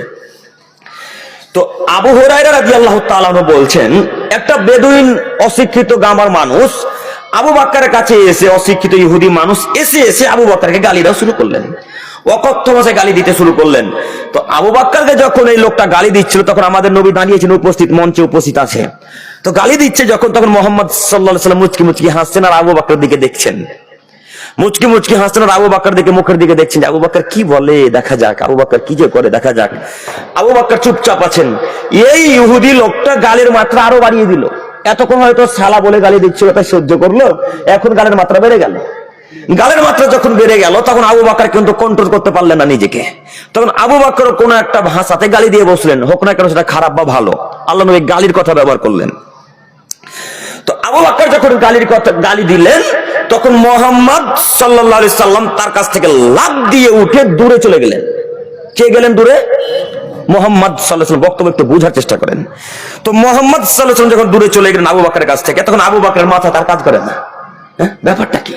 তো আবু হুরায়রা রাদিয়াল্লাহু তাআলা আনহু বলছেন, একটা বেদুইন অশিক্ষিত গ্রামের মানুষ আবু বকরের কাছে এসে, অশিক্ষিত ইহুদি মানুষ এসে আবু বকরকে গালি দেওয়া শুরু করলেন, অকথ্য ভাষায় গালি দিতে শুরু করলেন। তো আবু বকরকে যখন এই লোকটা গালি দিচ্ছিল, তখন আমাদের নবী দাঁড়িয়েছেন, মঞ্চে উপস্থিত আছে। তো গালি দিচ্ছে যখন, তখন মুহাম্মদ সাল্লাল্লাহু আলাইহি ওয়াসাল্লাম মুচকি মুচকি হাসছেন আর আবু বকরের দিকে দেখছেন। মুচকি মুচকি হাসছেন আর আবু বকর দিকে, মুখের দিকে দেখছেন, আবু বকর কি বলে দেখা যাক, আবু বকর কি যে করে দেখা যাক। আবু বকর চুপচাপ আছেন। এই ইহুদি লোকটা গালের মাত্রা আরো বাড়িয়ে দিল। এতক্ষণ হয়তো শালা বলে গালি দিচ্ছিল, তাই সহ্য করলো, এখন গালের মাত্রা বেড়ে গেল। গালের মাত্রা যখন বেড়ে গেল, তখন আবু বকর কিন্তু কন্ট্রোল করতে পারলেন না নিজেকে। তখন আবু বকর কোন একটা ভাষাতে গালি দিয়ে বসলেন, হোক না কেন সেটা খারাপ বা ভালো, আল্লাহ নবী গালির কথা ব্যবহার করলেন। তো আবু বকর যখন গালি দিলেন, তখন মুহাম্মদ সাল্লাল্লাহু আলাইহি সাল্লাম তার কাছ থেকে লাফ দিয়ে উঠে দূরে চলে গেলেন। কে গেলেন দূরে? মুহাম্মদ সাল্লাল্লাহু আলাইহি ওয়াসাল্লাম। বক্তব্য একটু বোঝার চেষ্টা করেন। তো মুহাম্মদ সাল্লাল্লাহু আলাইহি ওয়াসাল্লাম যখন দূরে চলে গেলেন আবু বকরের কাছ থেকে, তখন আবু বকরের মাথা তার কাজ করে না। ব্যাপারটা কি?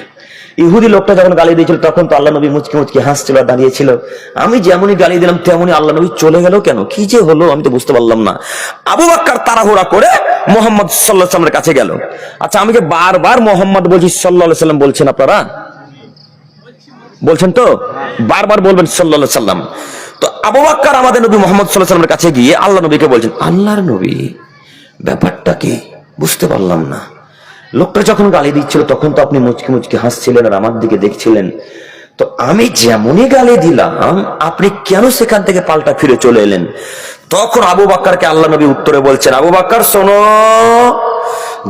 ইহুদি লোকটা যখন গালি দিয়েছিল তখন তো আল্লাহ নবী মুচকি মুচকি হাসছিল, দাঁড়িয়েছিল। আমি যেমনই গালি দিলাম তেমনই আল্লাহ নবী চলে গেল কেন? কি যে হলো আমি তো বুঝতে পারলাম না। আবু বকর তাড়াহুড়া করে মুহাম্মদ সাল্লাল্লাহু আলাইহি ওয়াসাল্লামের কাছে গেল। আচ্ছা, আমি যে বারবার মুহাম্মদ বলছি সাল্লাল্লাহু আলাইহি ওয়াসাল্লাম বলছেন, আপনারা বলছেন তো? বারবার বলবেন সাল্লাল্লাহু আলাইহি ওয়াসাল্লাম। তো আবু বকর আমাদের নবী মুহাম্মদ সাল্লাল্লাহু আলাইহি ওয়াসাল্লামের কাছে গিয়ে আল্লাহ নবীকে বলছেন, আল্লাহর নবী ব্যাপারটা কি বুঝতে পারলাম না। লোকটা যখন গালি দিচ্ছিল তখন তো আপনি মুচকি মুচকি হাসছিলেন আর আমার দিকে দেখছিলেন। তো আমি যেমনই গালি দিলাম আপনি কেন সেখান থেকে পাল্টা ফিরে চলে এলেন? তখন আবু বকরকে আল্লাহ নবী উত্তরে বলছেন, আবু বকর শোনো,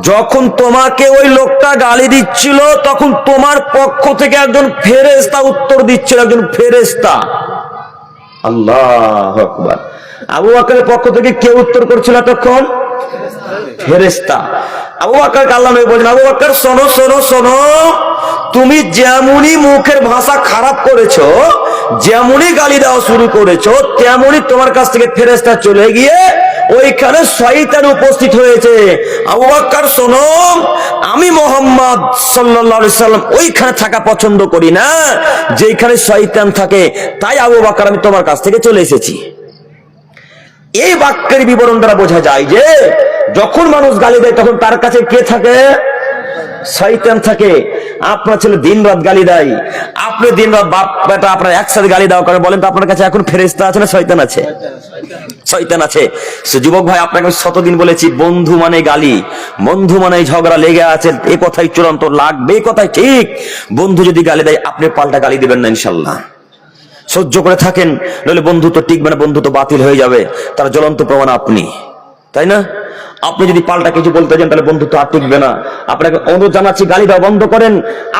যখন তোমাকে ওই লোকটা গালি দিচ্ছিল তখন তোমার পক্ষ থেকে একজন ফেরেশতা উত্তর দিচ্ছিল, একজন ফেরেশতা। আল্লাহু আকবার। আবু বকরের পক্ষ থেকে কে উত্তর করছিল তখন? ফেরেশতা। আবু বকরকে আল্লাহ নবী বলেন, আবু বকর শোনো শোনো শোনো, তুমি যেমনই মুখের ভাষা খারাপ করেছো, যেমনই গালি দেওয়া শুরু করেছো, তেমনই তোমার কাছ থেকে ফেরেশতা চলে গিয়ে ওইখানে শয়তান উপস্থিত হয়েছে। আবু বকর শোনো, আমি মুহাম্মদ সাল্লাল্লাহু আলাইহি সাল্লাম ওইখানে থাকা পছন্দ করি না যেখানে শয়তান থাকে, তাই আবু বকর আমি তোমার কাছ থেকে চলে এসেছি। এই বাক্যের বিবরণ দ্বারা বোঝা যায় যে যখন মানুষ গালি দেয় তখন তার কাছে কে থাকে? শয়তান থাকে। আপনার ছেলে দিন রাত গালি দেয়, আপনি দিন রাত বাপ বেটা আপনার একসাথে গালি দেওয়া করে, বলেন তো আপনার কাছে এখন ফেরেশতা আছে না শয়তান আছে? শয়তান আছে। যুবক ভাই, আপনাকে আমি শতদিন বলেছি, বন্ধু মানে গালি, বন্ধু মানে ঝগড়া লেগে আছে, এ কথাই চূড়ান্ত লাগবে, এ কথাই ঠিক। বন্ধু যদি গালি দেয় আপনি পাল্টা গালি দিবেন না ইনশাল্লাহ। সহ্য করে থাকেন, নইলে বন্ধু তো টিকবে না, বন্ধু তো বাতিল হয়ে যাবে। তার জ্বলন্ত প্রমাণ আপনি, তাই না? আপনি যদি পাল্টা কিছু বলতে যান তাহলে বন্ধু তো আর টিকবে না। আপনাকে অনুরোধ জানাচ্ছি, গালি দেওয়া বন্ধ করেন।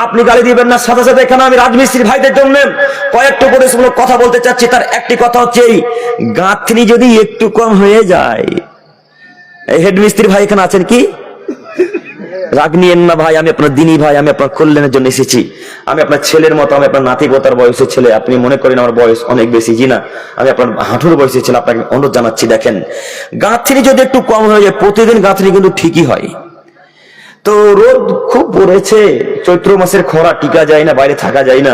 আপনি গালি দিবেন না। সাথে সাথে এখানে আমি রাজমিস্ত্রি ভাইদের জন্য কয়েকটা উপদেশমূলক কথা বলতে চাচ্ছি। তার একটি কথা হচ্ছে, এই গাঁথনি যদি একটু কম হয়ে যায়, এই হেডমিস্ত্রি ভাই এখানে আছেন কি? রাগ নিয়েন না ভাই, আমি আপনার দিনী ভাই, আমি আপনার কল্যাণের জন্য এসেছি। আমি আপনার ছেলের মতো, আমি আপনার নাতিপোতার বয়সের ছেলে। আপনি মনে করেন আমার বয়স অনেক বেশি, জি না, আমি আপনার হাঁটুর বয়সের ছেলে। আপনাকে অনুরোধ জানাচ্ছি, দেখেন গাঁথনি যদি একটু কম হয়ে যায়, প্রতিদিন গাঁথনি কিন্তু ঠিকই হয়। তো রোদ খুব পড়েছে, চৈত্র মাসের খরা, টিকা যায় না, বাইরে থাকা যায় না।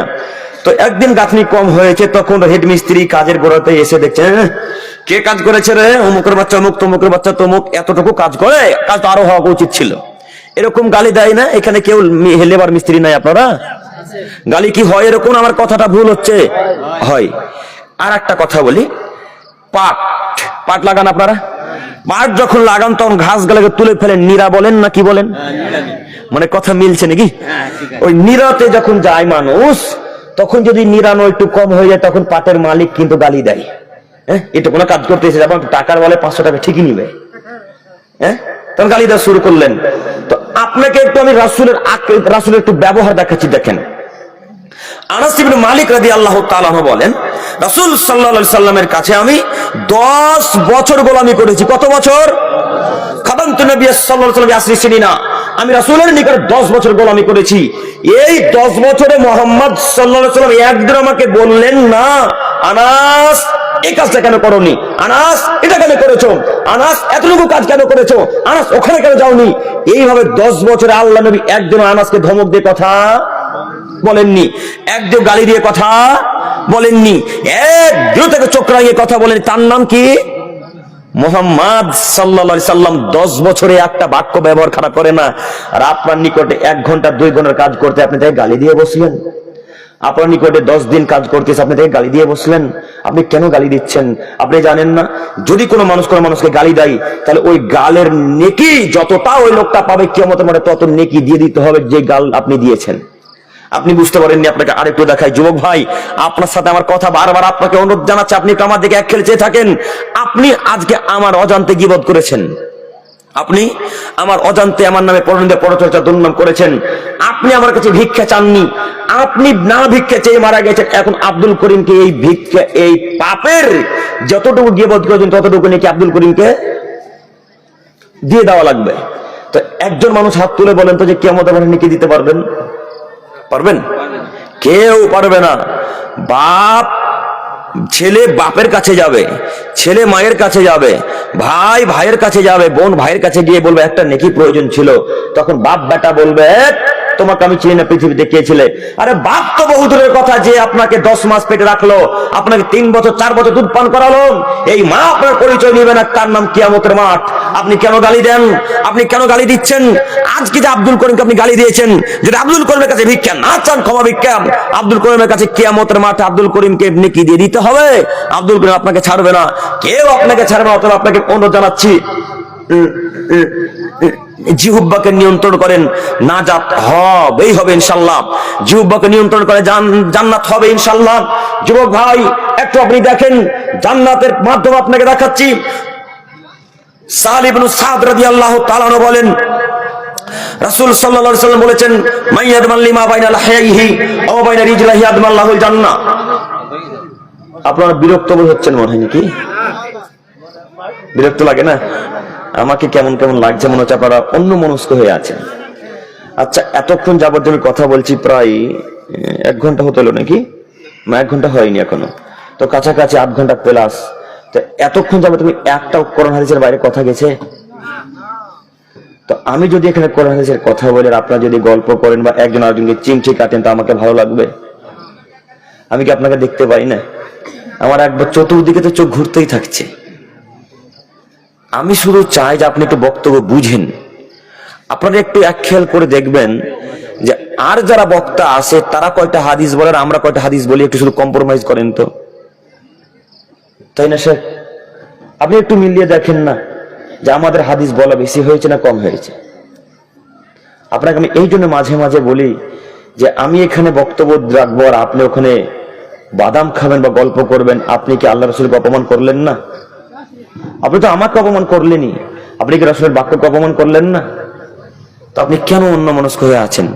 তো একদিন গাঁথনি কম হয়েছে, তখন হেডমিস্ত্রি কাজের গোড়াতে এসে দেখছে, কে কাজ করেছে রে? অমুকের বাচ্চা অমুক, তমুকের বাচ্চা তমুক, এতটুকু কাজ করে, কাজ তো আরো হওয়া উচিত ছিল। এরকম গালি দেয় না? এখানে কেউ লেবার মিস্ত্রি নাই আপনারা? গালি কি হয় এরকম? আমার কথাটা ভুল হচ্ছে? হয়। আর একটা কথা বলি, পাট লাগান আপনারা? পাট যখন লাগান তখন ঘাস গুলোকে তুলে ফেলেন, নিরা বলেন না কি বলেন? মানে কথা মিলছে নাকি? ওই নিরাতে যখন যায় মানুষ, তখন যদি নিরানো একটু কম হয়ে যায় তখন পাটের মালিক কিন্তু গালি দেয়। এটা কোনো কাজ করতে এসে যখন টাকার বলে 500 টাকা ঠিকই নিবে, তখন গালি দেওয়া শুরু করলেন। তো আপনাকে একটু আমি রাসূলের একটু ব্যবহার দেখাচ্ছি, দেখেন। আনাস ইবনে মালিক রাদিয়াল্লাহু তাআলা আনহু বলেন, রাসূল সাল্লাল্লাহু আলাইহি সাল্লামের কাছে আমি 10 বছর গোলামি করেছি। কত বছর? খাদামতু নবী সাল্লাল্লাহু আলাইহি ওয়াসাল্লাম আসরি সিনিনা, আমি রাসূলের নিকট 10 বছর গোলামি করেছি। এই 10 বছরে মুহাম্মদ সাল্লাল্লাহু আলাইহি ওয়াসাল্লাম একদিন আমাকে বললেন না, আনাস এই কাজটা কেন করোনি, আনাস এটা কেন করেছো, আনাস এতটুকু কাজ কেন করেছো, আনাস ওখানে কেন যাওনি। এইভাবে 10 বছরে আল্লাহ নবী একদিন আনাসকে ধমক দিয়ে কথা বলেননি, একদিন গালি দিয়ে কথা বলেননি, একদিন তাকে চোখ রাঙিয়ে কথা বলেন। তার নাম কি? মুহাম্মদ সাল্লাল্লাহু আলাইহি সাল্লাম 10 বছরে একটা বাক্য ব্যবহার খারাপ করে না। আর আপনার নিকটে 1 ঘন্টা 2 ঘন্টার কাজ করতে আপনি তাকে গালি দিয়ে বসলেন। আপনার নিকটে 10 দিন কাজ করতেছে, আপনি তাকে গালি দিয়ে বসলেন। আপনি কেন গালি দিচ্ছেন? আপনি জানেন না, যদি কোনো মানুষকে গালি দেয় তাহলে ওই গালের নেকি যতটা ওই লোকটা পাবে, কিয়ামতের মাঠে তত নেকি দিয়ে দিতে হবে যে গাল আপনি দিয়েছেন। আপনি বুঝতে পারেননি, আপনাকে আরেকটু দেখাই। যুবক ভাই, আপনার সাথে আমার কথা বারবার, আপনাকে অনুরোধ জানাচ্ছে, আপনি একটু আমার দিকে এক খেলে চেয়ে থাকেন। আপনি আজকে আমার অজান্তে গীবত করেছেন, আপনি আমার অজান্তে আমার নামে পরনিন্দা পরচর্চা দুর্নাম করেছেন, আপনি আমার কাছে ভিক্ষা চাননি, আপনি না ভিক্ষা চেয়ে মারা গেছেন। এখন আব্দুল করিমকে এই ভিক্ষা, এই পাপের যতটুকু গীবত করেছেন ততটুকু নাকি আব্দুল করিমকে দিয়ে দেওয়া লাগবে। তো একজন মানুষ হাত তুলে বলেন তো যে কিয়ামতের মাঠে নেকি দিতে পারবেন? পারবেন? কেউ পারবে না। বাপ ছেলে বাপের কাছে যাবে, ছেলে মায়ের কাছে যাবে, ভাই ভাইয়ের কাছে যাবে, বোন ভাইয়ের কাছে গিয়ে বলবে একটা নেকি প্রয়োজন ছিল, তখন বাপ বেটা বলবে তোমাকে আমি চিনি না, পৃথিবীতে কে ছিলে? আরে বাপ তো বহু দূরের কথা, যে আপনাকে 10 মাস পেটে রাখলো, আপনাকে 3 বছর 4 বছর দুধ পান করালো, এই মা আপনার পরিচয় নিবে না, তার নাম কিয়ামতের মাঠ। আপনি কেন গালি দেন? আপনি কেন গালি দিচ্ছেন? আজকে যে আব্দুল করিমকে আপনি গালি দিয়েছেন, যদি আব্দুল করিমের কাছে ভিক্ষা না চান, ক্ষমা ভিক্ষা, আব্দুল করিমের কাছে কিয়ামতের মাঠে আব্দুল করিমকে নেকি দিয়ে দিতে হবে। আব্দুল করিম আপনাকে ছাড়বে না, কেউ আপনাকে ছাড়বে না। অতএব আপনাকে অনুরোধ জানাচ্ছি, জিহুব্বাকে নিয়ন্ত্রণ করেন, নাজাত হবেই হবে ইনশাআল্লাহ। জিহুব্বাকে নিয়ন্ত্রণ করে জান্নাত হবে ইনশাআল্লাহ। যুবক ভাই, একটু আপনি দেখেন, জান্নাতের মাধ্যম আপনাকে দেখাচ্ছি। সাহল ইবনে সাদ রাদিয়াল্লাহু তাআলা আনহু বলেন, রাসূল সাল্লাল্লাহু আলাইহি ওয়াসাল্লাম বলেছেন, মাইয়াদমান লিমা বাইনা লাহিহি ওয়া বাইনা রিজলিহি আদমাল্লাহুল জান্নাহ। আপনারা বিরক্ত বোধ হচ্ছেন মনে হয় নাকি? বিরক্ত লাগে না? আমাকে কেমন কেমন লাগছে, মনে হচ্ছে আপনারা অন্য মনস্ক হয়ে আছেন। আচ্ছা, এতক্ষণ যাবত আমি কথা বলছি, প্রায় 1 ঘন্টা হতে হলো নাকি? 1 ঘন্টা হয়নি এখনো, তো কাছাকাছি 8 ঘন্টা প্লাস। তো এতক্ষণ যাবত তুমি একটা কোরআন হাদিসের বাইরে কথা গেছে? তো আমি যদি এখানে কোরআন হাদিসের কথা বলি, আপনারা যদি গল্প করেন বা একজন আরেকজনকে চিমটি কাটেন, তো আমাকে ভালো লাগবে? আমি কি আপনাকে দেখতে পাই না? আমার একবার চতুর্দিকে তো চোখ ঘুরতেই থাকছে। আমি শুধু চাই যে আপনি একটু বক্তব্য বুঝেন। আপনারা একটু এক খেয়াল করে দেখবেন যে আর যারা বক্তা আছে তারা কয়টা হাদিস বলেন, আমরা কয়টা হাদিস বলি, একটু শুধু কম্প্রোমাইজ করেন তো, তাই না স্যার? আপনি একটু মিলিয়ে দেখেন না যে আমাদের হাদিস বলা বেশি হয়েছে না কম হয়েছে। আপনাকে আমি এই জন্য মাঝে মাঝে বলি যে আমি এখানে বক্তব্য রাখবো আর আপনি ওখানে বাদাম খাবেন বা গল্প করবেন, আপনি কি আল্লাহ রাসূলকে অপমান করলেন না? আপনি তো আমাকে অপমান করলেনই, আপনি কি রাসূলের বাক্যকে অপমান করলেন না? তো আপনি কেন অন্য মনস্ক হয়ে আছেন?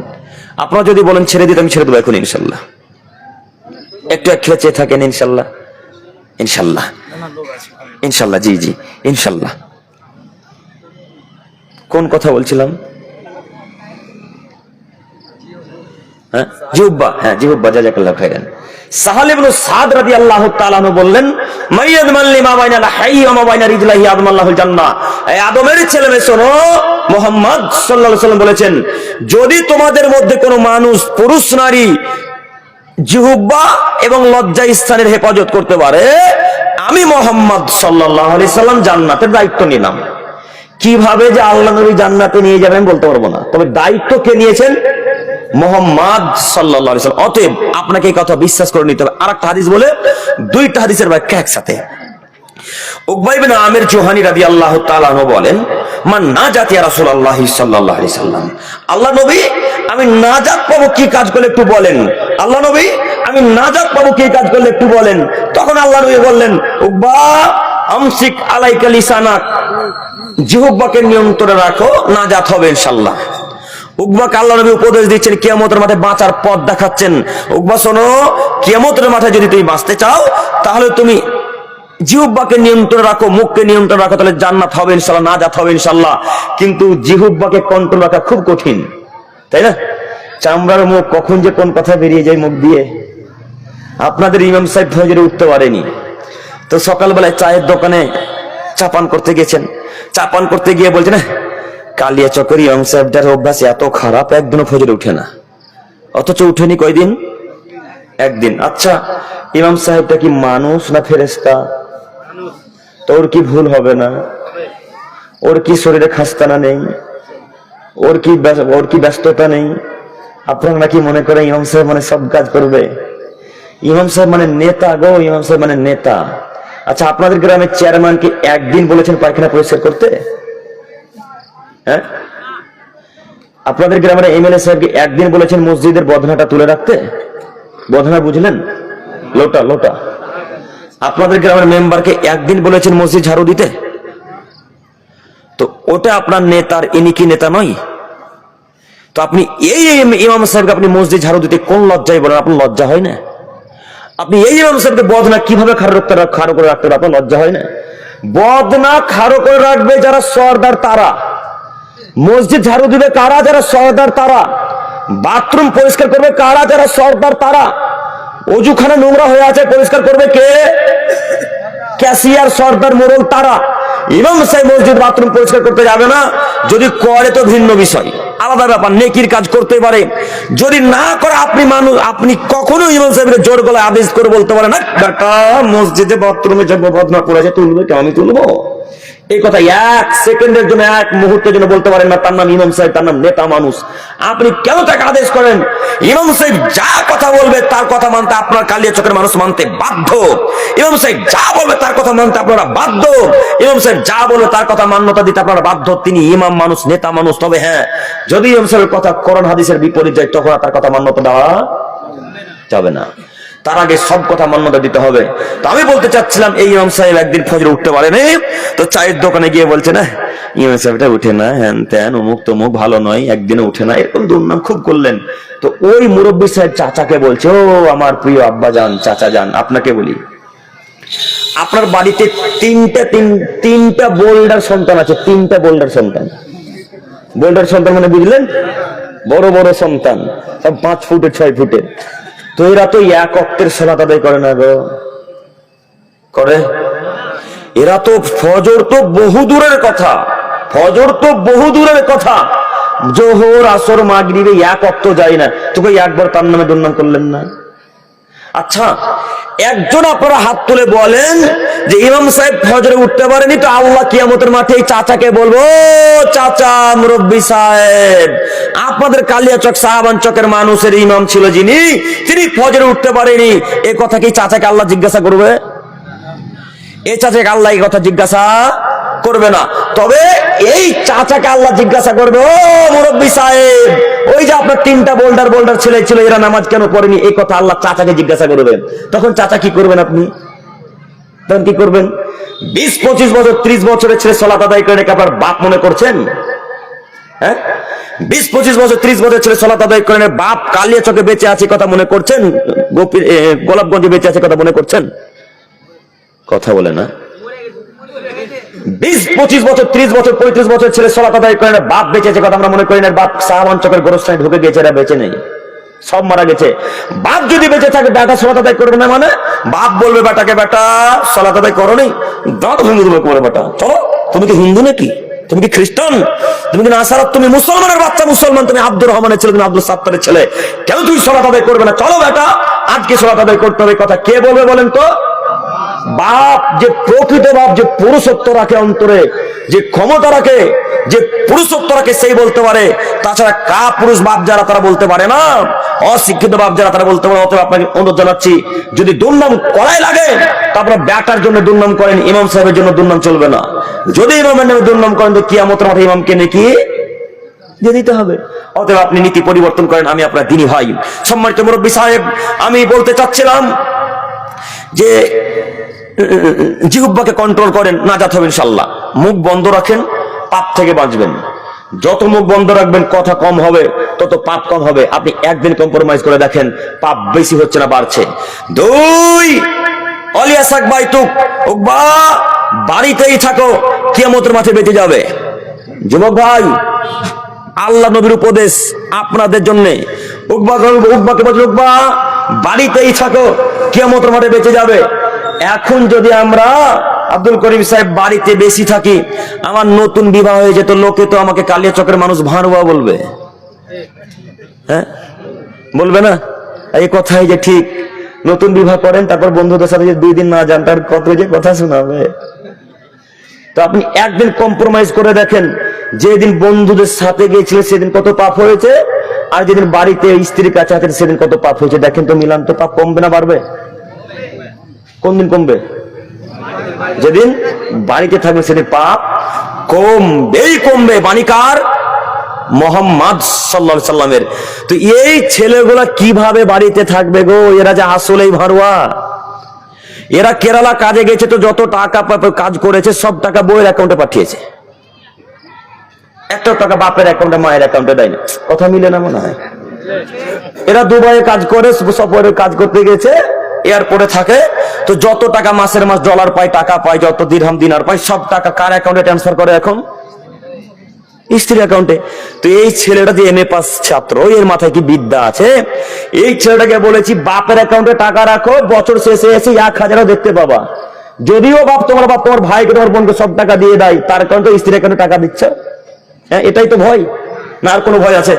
আপনারা যদি বলেন ছেড়ে দিতে, আমি ছেড়ে দেবো এখন ইনশাল্লাহ। একটু এক খেয়ে চেয়ে থাকেন ইনশাল্লাহ, ইনশাল্লাহ, ইনশাল্লাহ, জি জি ইনশাল্লাহ। কোন কথা বলছিলাম? হ্যাঁ, জিহুব্বা, হ্যাঁ জিহুব্বা, জাযাকাল্লাহু খাইরান। সাহল ইবনে সাদ রাদিয়াল্লাহু তাআলা আনহু বললেন, মাইয়াদমান লিমা বাইনা লাহিহি ওয়া বাইনা রিজলিহি আদমাল্লাহুল জান্নাহ। এই আদমের ছেলে মেয়ে শোনো, মুহাম্মদ সাল্লাল্লাহু আলাইহি ওয়াসাল্লাম বলেছেন, যদি তোমাদের মধ্যে কোনো মানুষ, পুরুষ নারী, জিহুব্বা এবং লজ্জা স্থানের হেফাজত করতে পারে, আমি মুহাম্মদ সাল্লাল্লাহু আলাইহি ওয়াসাল্লাম জান্নাতের দায়িত্ব নিলাম। কিভাবে যে আল্লাহ নবী জান্নাতে নিয়ে যাবেন বলতে পারবো না, তবে দায়িত্ব কে নিয়েছেন? মুহাম্মদ সাল্লাল্লাহু আলাইহি ওয়াসাল্লাম। অতএব আপনাকে এই কথা বিশ্বাস করে নিতে হবে। আরেকটা হাদিস বলে, দুইটা হাদিসের ব্যাখ্যা একসাথে। উকবা ইবনে আমির জুহানী রাদিয়াল্লাহু তাআলা আনহু বলেন, মান নাজাত ইয়া রাসূলুল্লাহ সাল্লাল্লাহু আলাইহি সাল্লাম। আল্লাহ নবী, আমি নাজাত পাবো কি কাজ করলে একটু বলেন। আল্লাহ নবী, আমি নাজাত পাবো কি কাজ করলে একটু বলেন। তখন আল্লাহ নবী বললেন, উকবা আমসিক আলাইকা লিসানাক, জিহ্বাকে নিয়ন্ত্রণে রাখো, নাজাত হবে ইনশাআল্লাহ। উকবাকে আল্লাহ নবী উপদেশ দিচ্ছেন, কিয়ামতের মাঠে বাঁচার পথ দেখাচ্ছেন। উকবা শোনো, কিয়ামতের মাঠে যদি তুমি বাঁচতে চাও, তাহলে তুমি জিহ্বাকে নিয়ন্ত্রণে রাখো, মুখকে নিয়ন্ত্রণে রাখো, তাহলে জান্নাত হবে ইনশাআল্লাহ, নাজাত হবে ইনশাআল্লাহ। কিন্তু জিহ্বাকে কন্ট্রোল রাখা খুব কঠিন, তাই না? চামড়ার মুখ, কখন যে কোন কথা বেরিয়ে যায় মুখ দিয়ে। আপনাদের ইমাম সাহেব ধরে উঠতে পারেনি, তো সকালবেলায় চায়ের দোকানে চা পান করতে গেছেন। চা পান করতে গিয়ে বলছেন, কালিয়া চকের ইমাম সাহেবটার অভ্যাস এত খারাপ, একদিনও ফজরে উঠে না। অথচ উঠেনি কয়দিন? একদিন। আচ্ছা, ইমাম সাহেবটা কি মানুষ না ফেরেশতা? তোর কি ভুল হবে না? ওর কি শরীরে খাস্তানা নেই? ওর কি ব্যস্ততা নেই? আপনারা নাকি মনে করে ইমাম সাহেব মানে সব কাজ করবে? ইমাম সাহেব মানে নেতা গো, ইমাম সাহেব মানে নেতা। আচ্ছা, আপনাদের গ্রামের চেয়ারম্যানকে একদিন বলেছেন পায়খানা পরিষ্কার করতে? হ্যাঁ, আপনাদের গ্রামের এমএলএ সাহেবকে একদিন বলেছেন মসজিদের বদনাটা তুলে রাখতে? বদনা বুঝলেন? লোটা, লোটা। আপনাদের গ্রামের মেম্বারকে একদিন বলেছেন মসজিদ ঝাড়ু দিতে? তো ওটা আপনার নেতার, ইনি কি নেতা নয়? তো আপনি এই ইমাম সাহেবকে আপনি মসজিদ ঝাড়ু দিতে কোন লজ্জায় বলেন? আপনার লজ্জা হয় না? আপনি এই ইমাম সাহেবকে বদনা কিভাবে খাড়ো করে রাখতে, আপনার লজ্জা হয় না? বদনা খাড়ো করে রাখবে যারা সর্দার, তারা। মসজিদ ঝাড়ু দিবে কারা? যারা সর্দার, তারা। বাথরুম পরিষ্কার করবে কারা? যারা সর্দার তারা। অজুখানা নোংরা হয়ে আছে, পরিষ্কার করবে কে? ক্যাশিয়ার, সর্দার, মোড়ল তারা। ইমাম সাহেব মসজিদ বাথরুম পরিষ্কার করতে যাবে না, যদি করে তো ভিন্ন বিষয়, আলাদা ব্যাপার, নেকির কাজ করতে পারে। যদি না করে আপনি কখনো ইমাম সাহেবকে জোর গলায় আদেশ করে বলতে পারেন না, বেটা মসজিদে বাথরুমে যে বদনা পড়েছে তুলবে, কেন আমি তুলবো? এই কথা এক সেকেন্ডের জন্য, এক মুহূর্তের জন্য বলতে পারেন না। তার নাম ইমাম সাহেব, তার নাম নেতা মানুষ। আপনি কেন তাকে আদেশ করেন? ইমাম সাহেব যা কথা বলবে তার কথা মানতে আপনার কালিয়াচকের মানুষ মানতে বাধ্য। ইমাম সাহেব যা বলবে তার কথা মানতে আপনারা বাধ্য। ইমাম সাহেব যা বলবে তার কথা মান্যতা দিতে আপনারা বাধ্য। তিনি ইমাম মানুষ, নেতা মানুষ। তবে হ্যাঁ, যদি ইমাম সাহেবের কথা কোরআন হাদিসের বিপরীত যায়, তখন তার কথা মান্যতা দেওয়া যাবে না। তার আগে সব কথা মান্যতা দিতে হবে। তো আমি বলতে চাচ্ছিলাম, এই ইমাম সাহেব একদিন ফজরে উঠতে পারেনি, তো চায়ের দোকানে গিয়ে বলছে না ইমাম সাহেবটা উঠে না, হ্যান ত্যান, অমুক তমুক, ভালো নয়, একদিনে উঠে না, এরকম দুর্নাম খুব করলেন। তো ওই মুরব্বী সাহেব চাচাকে বলছে, ও আমার প্রিয় আব্বা যান, চাচা যান, আপনাকে বলি, আপনার বাড়িতে তিনটা বোল্ডার সন্তান আছে, তিনটা বোল্ডার সন্তান। বোল্ডার সন্তান মানে বুঝলেন? বড় বড় সন্তান, সব 5 ফুটের 6 ফুটের। তো এরা তো এক ওয়াক্তের সালাত আদায় করে না গো, করে? এরা তো ফজর তো বহু দূরের কথা, ফজর তো বহু দূরের কথা, জোহর আসর মাগরিবে এক ওয়াক্ত যায় না। তোকে একবার তার নামে দুর্নাম করলেন না? আচ্ছা, একজন আপনারা হাত তুলে বলেন যে ইমাম সাহেব ফজরে উঠতে পারেনি, তো আল্লাহ কিয়ামতের মাঠে এই চাচাকে বলবো, চাচা মুরব্বী সাহেব, আপনাদের কালিয়াচক সাহাবান চকের মানুষের ইমাম ছিল যিনি, তিনি ফজরে উঠতে পারেনি, এই কথা কি চাচাকে আল্লাহ জিজ্ঞাসা করবে? এই চাচাকে আল্লাহ এই কথা জিজ্ঞাসা করবে না। তবে এই চাচাকে আল্লাহ জিজ্ঞাসা করবে, ও মুরব্বী সাহেব, ওই যে আপনার তিনটা বোল্ডার ছেলে ছিল, এরা নামাজ কেন পড়েনি, এই কথা আল্লাহ চাচাকে জিজ্ঞাসা করবেন। তখন চাচা কি করবেন? আপনি তখন কি করবেন? 20, 25 বছর, 30 বছরের ছেলে সালাত আদায় করে আপনার বাপ মনে করছেন? হ্যাঁ, 20, 25 বছর, 30 বছর ছেলে সালাত আদায় করে বাপ কালিয়াচকে বেঁচে আছে কথা মনে করছেন? গোলাপগঞ্জে বেঁচে আছে কথা মনে করছেন? কথা বলে না। 20, 25 বছর, 30 বছর, 35 বছর ছেলে সালাত আদায় করে বাপ বেঁচে আছে কথা আমরা মনে করি না। বাপ সাহাবান চকের গোরস্থানে ঢুকে গেছে, এরা বেঁচে নেই, সব মারা গেছে। বাপ যদি বেঁচে থাকে, বেটা সালাত আদায় করবে না, মানে বাপ বলবে বেটাকে, বেটা সালাত আদায় করো নি, দাঁত ভেঙে দেবে, করে বেটা চলো, তুমি কি হিন্দু নাকি, তুমি কি খ্রিস্টান, তুমি কি নাসারাত, তুমি মুসলমানের বাচ্চা, মুসলমান, তুমি আব্দুর রহমানের ছেলে, তুমি আব্দুল সাত্তারের ছেলে, কেন তুমি সালাত আদায় করবে না? চলো বেটা, আজকে সালাত আদায় করতে হবে। কথা কে বলবে বলেন তো? বাপ, যে প্রকৃত বাপ, যে পুরুষত্ব রাখে অন্তরে, যে ক্ষমতা রাখে, যে পুরুষত্ব রাখে, সেই বলতে পারে। তাছাড়া কা পুরুষ বাপ যারা, তারা বলতে পারে না, অশিক্ষিত বাপ যারা, তারা বলতে পারে। অতএব আপনাকে অনুরোধ জানাচ্ছি, যদি দুর্নাম করাই লাগে, তারপরে ব্যাটার জন্য দুর্নাম করেন, ইমাম সাহেবের জন্য দুর্নাম চলবে না। যদি ইমামের নামে দুর্নাম করেন, তো কিয়ামতের মাঠে ইমামকে নেকি দিয়ে দিতে হবে। অতএব আপনি নীতি পরিবর্তন করেন। আমি আপনার দিনী ভাই, সম্মানিত মুরব্বী সাহেব, আমি বলতে চাচ্ছিলাম যে জিহ্বাকে কন্ট্রোল করেন, নাজাত হবে ইনশাআল্লাহ। মুখ বন্ধ রাখেন, পাপ থেকে বাঁচবেন। যত মুখ বন্ধ রাখবেন, কথা কম হবে, তত পাপ কম হবে। আপনি একদিন কম্প্রোমাইজ করে দেখেন, পাপ বেশি হচ্ছে না বাড়ছে। 2, অলিয়াসাক বাইতুক, উকবা বাড়িতেই থাকো, কিয়ামতের মাঠে বেঁচে যাবে। যুবক ভাই, আল্লাহ নবীর উপদেশ আপনাদের জন্য। উকবাকে বলছে, উকবা বাড়িতেই থাকো, কিয়ামতের মাঠে বেঁচে যাবে। এখন যদি আমরা আব্দুল করিম সাহেব বাড়িতে বেশি থাকি, আমার নতুন বিবাহ হয়ে যেত, লোকে তো আমাকে কালিয়াচকের মানুষ ভাঁড়ুয়া বলবে। হ্যাঁ, বলবে না? এই কথাই যে ঠিক, নতুন বিবাহ করেন, তারপর বন্ধুদের সাথে যে 2 দিন না যান, তার কত যে কথা শোনাবে। তো আপনি একদিন কম্প্রোমাইজ করে দেখেন, যেদিন বন্ধুদের সাথে গিয়েছিলেন সেদিন কত পাপ হয়েছে, আর যেদিন বাড়িতে স্ত্রীর কাছে আছেন সেদিন কত পাপ হয়েছে। দেখেন তো মিলান, তো পাপ কমবে না বাড়বে? কোন দিন কমবে? যেদিন বাড়িতে থাকবে সেদিন পাপ কমবেই কমবে। বাণীকার মোহাম্মদ সাল্লাল্লাহু আলাইহি সাল্লামের। তো এই ছেলেগুলা কিভাবে বাড়িতে থাকবে গো? এরা যে আসলেই ভাড়ুয়া। এরা কেরালা কাজে গেছে, তো যত টাকা কাজ করেছে সব টাকা বউয়ের অ্যাকাউন্টে পাঠিয়েছে, একটা টাকা বাপের অ্যাকাউন্টে, মায়ের অ্যাকাউন্টে দেয় না। কথা মিলে না মনে হয়? এরা দুবাইয়ে কাজ করে, সফরে কাজ করতে গেছে, এয়ারপোর্টে থাকে, তো যত টাকা মাসের মাস ডলার পায়, টাকা পায়, যত দিরহাম দিনার পায়, সব টাকা কার অ্যাকাউন্টে ট্রান্সফার করে এখন? স্ত্রীর অ্যাকাউন্টে। তো এই ছেলেটা যে এমএ পাস ছাত্র, এর মাথায় কি বিদ্যা আছে? এই ছেলেটাকে বলেছি বাপের অ্যাকাউন্টে টাকা রাখো, বছর শেষে এসে 1000 দেখতে পাবা। যদিও বাপ তোমার ভাইকে তোমার বোনকে সব টাকা দিয়ে দেয়, তার অ্যাকাউন্টে স্ত্রীর অ্যাকাউন্টে টাকা দিচ্ছে। হ্যাঁ, এটাই তো ভয়, না আর কোনো ভয় আছে?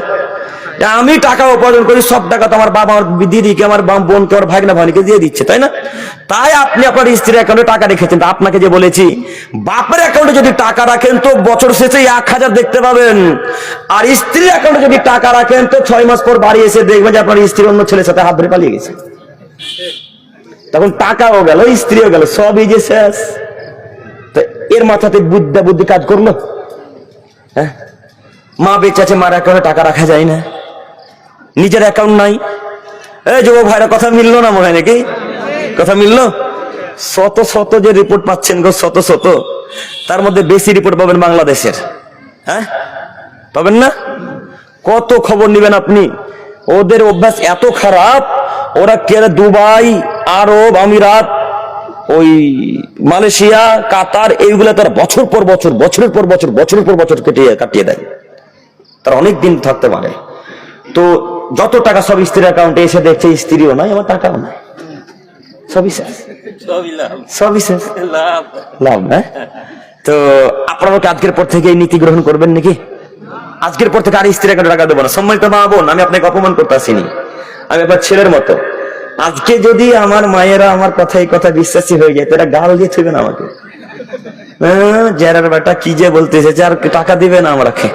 আমি টাকা উপার্জন করি, সব টাকা তো আমার বাবা, আমার দিদিকে, আমার বোনকে, আমার ভাগনা ভাইকে দিয়ে দিচ্ছে, তাই না? তাই আপনি আপনার স্ত্রীর অ্যাকাউন্টে টাকা রেখেছেন। আপনাকে যে বলেছি বাপের অ্যাকাউন্টে যদি টাকা রাখেন তো বছর শেষে 1000 দেখতে পাবেন, আর স্ত্রীর অ্যাকাউন্টে যদি টাকা রাখেন তো 6 মাস পর বাড়ি এসে দেখবেন যে আপনার স্ত্রী অন্য ছেলের সাথে হাত ধরে পালিয়ে গেছে। তখন টাকাও গেল, স্ত্রীও গেল, সবই যে শেষ। তো এর মাথাতে বুদ্ধি কাজ করলো? হ্যাঁ, মা বেঁচে আছে, মার অ্যাকাউন্টে টাকা রাখা যায় না, নিজের অ্যাকাউন্ট নাই। এই যুবক ভাইরা, কথা মিললো না মনে হয় নাকি? কথা মিললো? শত যে রিপোর্ট পাচ্ছেন গো, শত, তার মধ্যে বেশি রিপোর্ট পাবেন বাংলাদেশের। হ্যাঁ, পাবেন না? কত খবর নিবেন আপনি? ওদের অভ্যাস এত খারাপ, ওরা দুবাই, আরব আমিরাত, ওই মালয়েশিয়া, কাতার, এইগুলা তার বছরের পর বছর কাটিয়ে দেয়। তারা অনেক দিন থাকতে পারে। তো যত টাকা সব স্ত্রীর অ্যাকাউন্টে এসে দেখছে স্ত্রীও নাই, আমার টাকাও নাই, সবই শেষ, লাভ। হ্যাঁ, তো আপনারা কি আজকের পর থেকে এই নীতি গ্রহণ করবেন নাকি? আজকের পর থেকে আর স্ত্রীর অ্যাকাউন্টে টাকা দেবো না। সম্মানিত মা বোন, আমি আপনাকে অপমান করতে আসিনি, আমি আপনার ছেলের মতো। আজকে যদি আমার মায়েরা আমার এই কথা বিশ্বাসী হয়ে যায়, তো এরা গাল দিয়ে থইবে না আমাকে, জেরার বেটা কি যে বলতেছে, আর টাকা দিবে না আমাকে,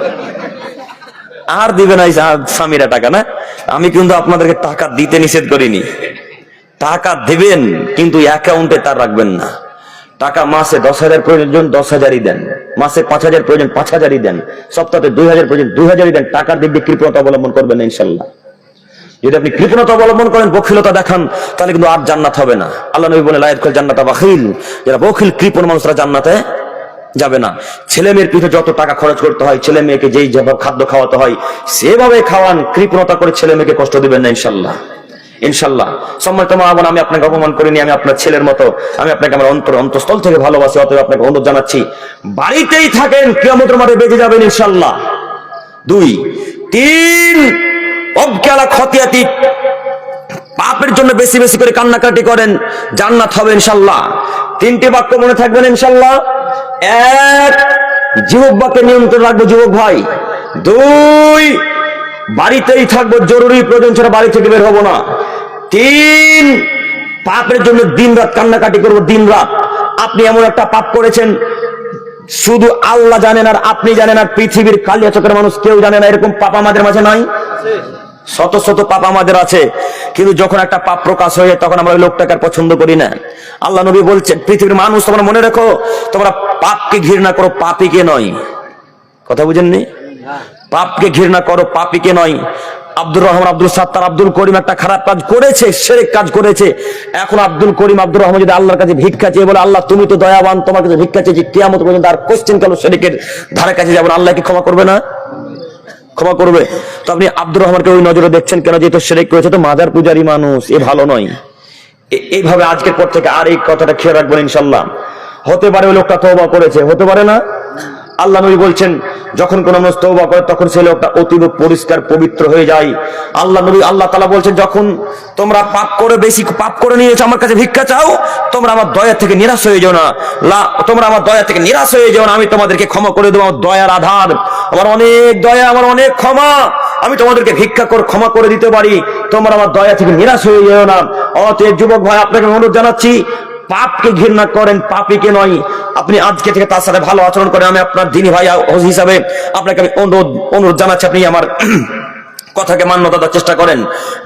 আর দিবে না স্বামীরা টাকা। না, আমি কিন্তু আপনাদেরকে টাকা দিতে নিষেধ করিনি, টাকা দিবেন, কিন্তু অ্যাকাউন্টে তার রাখবেন না। টাকা মাসে 10,000 প্রয়োজন 10,000ই দেন, মাসে 5,000 প্রয়োজন 5,000ই দেন, সপ্তাহে 2,000 প্রয়োজন 2,000ই দেন। টাকার দিক দিয়ে কৃপণতা অবলম্বন করবেন না ইনশাল্লাহ। যদি আপনি কৃপণতা অবলম্বন করেন, বখিলতা দেখান, তাহলে কিন্তু আর জান্নাত হবে না। আল্লাহ নবী বলে, লা ইয়াদখুল জান্নাতা বাখিল, যারা বখিল কৃপণ মানুষরা জান্নাতে যাবে না। ছেলে মেয়ের পিঠে যত টাকা খরচ করতে হয়, ছেলে মেয়েকে যেই যেভাবে খাদ্য খাওয়াতে হয় সেভাবে খাওয়ান, কৃপণতা করে ছেলে মেয়েকে কষ্ট দিবেন না ইনশাল্লাহ। সম্মানিত মা বোন, আমি আপনাকে অপমান করিনি, আমি আপনার ছেলের মতো, আমি আপনাকে আমার অন্তঃস্থল থেকে ভালোবাসি। অতএব আপনাকে অনুরোধ জানাচ্ছি, বাড়িতেই থাকেন, কিয়ামতের মাঠে বেঁচে যাবেন ইনশাল্লাহ। 2, 3 অবকেলা খতিয়াতি, পাপের জন্য বেশি বেশি করে কান্নাকাটি করেন, জান্নাত হবে ইনশাল্লাহ। 3টি বাক্য মনে থাকবেন ইনশাল্লাহ। 1, যুবক বাক্যে নিয়ন্ত্রণ রাখবো যুবক ভাই। 2, বাড়িতেই থাকবো, জরুরি প্রয়োজন ছাড়া বাড়ি থেকে বের হবো না। 3, পাপের জন্য দিন রাত কান্নাকাটি করবো, দিন রাত। আপনি এমন একটা পাপ করেছেন শুধু আল্লাহ জানেন আর আপনি জানেন, আর পৃথিবীর কালিয়া চোখের মানুষ কেউ জানে না। এরকম পাপ আমাদের মাঝে নাই? শত পাপ আমাদের আছে, কিন্তু যখন একটা পাপ প্রকাশ হয়ে তখন আমরা ওই লোকটাকে আর পছন্দ করি না। আল্লাহ নবী বলছেন, পৃথিবীর মানুষ তোমরা মনে রেখো, তোমরা পাপকে ঘৃণা করো, পাপীকে নয়। কথা বুঝেননি? পাপকে ঘৃণা করো, পাপীকে নয়। আব্দুর রহমান, আব্দুল সাত্তার, আব্দুল করিম একটা খারাপ কাজ করেছে, শিরক কাজ করেছে। এখন আব্দুল করিম, আব্দুর রহমান যদি আল্লাহর কাছে ভিক্ষা চেয়ে বলে, আল্লাহ তুমি তো দয়াবান, তোমার কাছে ভিক্ষা চেয়েছি, কিয়ামত পর্যন্ত আর কোশ্চেন কালো শিরকের ধারে কাছে যাবেন, আল্লাহ কি ক্ষমা করবে না? ক্ষমা করবে। তো আপনি আব্দুর রহমানকে ওই নজরে দেখছেন কেন? যেহেতু শিরক করেছে, তো মাজার পূজারী মানুষ, এ ভালো নয়। এইভাবে আজকের পর থেকে আর এই কথাটা খেয়াল রাখবেন ইনশাল্লাহ। হতে পারে ওই লোকটা তওবা করেছে, হতে পারে না। আল্লাহ নবী বলছেন, যখন কোন মানুষ তওবা করে তখন সেই লোকটা অতীব পরিষ্কার পবিত্র হয়ে যায়। আল্লাহ তাআলা বলছেন, যখন তোমরা বেশি পাপ করে নিয়েছো, আমার কাছে ভিক্ষা চাও, তোমরা আমার দয়া থেকে নিরাশ হয়ে যাও না। তোমরা আমার দয়া থেকে নিরাশ হয়ে যাও না, আমি তোমাদেরকে ক্ষমা করে দেবো। আমার দয়ার আধার, আমার অনেক দয়া, আমার অনেক ক্ষমা, আমি তোমাদেরকে ভিক্ষা করে ক্ষমা করে দিতে পারি। তোমরা আমার দয়া থেকে নিরাশ হয়ে যাও না। অতএব যুবক ভাই, আপনাকে অনুরোধ জানাচ্ছি, পাপকে ঘৃণা করেন, পাপীকে নয়। আপনি আজকে থেকে তার সাথে ভালো আচরণ করেন। আমি আপনার দিনী ভাই হিসাবে আপনাকে আমি অনুরোধ জানাচ্ছি, আপনি আমার কথাকে মান্যতা দেওয়ার চেষ্টা করেন।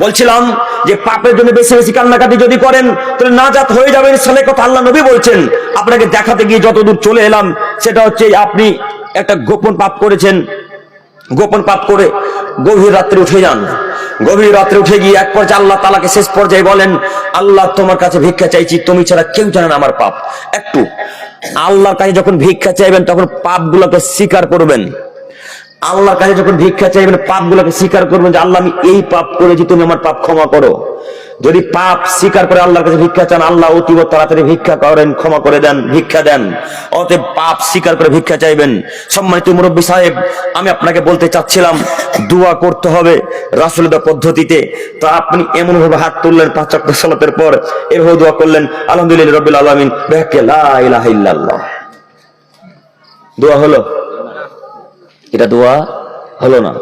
বলছিলাম যে পাপের জন্য বেশি বেশি কান্নাকাটি যদি করেন তাহলে নাজাত হয়ে যাবেন, সালে কথা আল্লাহ নবী বলছেন। আপনাকে দেখাতে গিয়ে যতদূর চলে এলাম, সেটা হচ্ছে আপনি একটা গোপন পাপ করেছেন, গোপন পাপ করে গভীর রাত্রে উঠে যান। গভীর রাত্রে উঠে গিয়ে এক পর্যায়ে আল্লাহ তাআলাকে শেষ পর্যায়ে বলেন, আল্লাহ তোমার কাছে ভিক্ষা চাইছি, তুমি ছাড়া কেউ জানে না আমার পাপ। একটু আল্লাহর কাছে যখন ভিক্ষা চাইবেন তখন পাপগুলোকে স্বীকার করবেন। আল্লাহর কাছে যখন ভিক্ষা চাইবেন পাপগুলোকে স্বীকার করবেন যে আল্লাহ আমি এই পাপ করেছি, তুমি আমার পাপ ক্ষমা করো। যদি পাপ স্বীকার করে আল্লাহর কাছে ভিক্ষা চান, আল্লাহ অতীব তাড়াতাড়ি ভিক্ষা করেন, ক্ষমা করে দেন, ভিক্ষা দেন। অতএব পাপ স্বীকার করে ভিক্ষা চাইবেন। সম্মানিত মুরব্বী সাহেব, আমি আপনাকে বলতে চাচ্ছিলাম দোয়া করতে হবে রাসূলের পদ্ধতিতে। তো আপনি এমন ভাবে হাত তুললেন 5 ওয়াক্ত সালাতের পর, এভাবে দোয়া করলেন আলহামদুলিল্লাহ রাব্বিল আলামিন বিহাক্কি লা ইলাহা ইল্লাল্লাহ। দোয়া হলো? এটা দোয়া হলো না।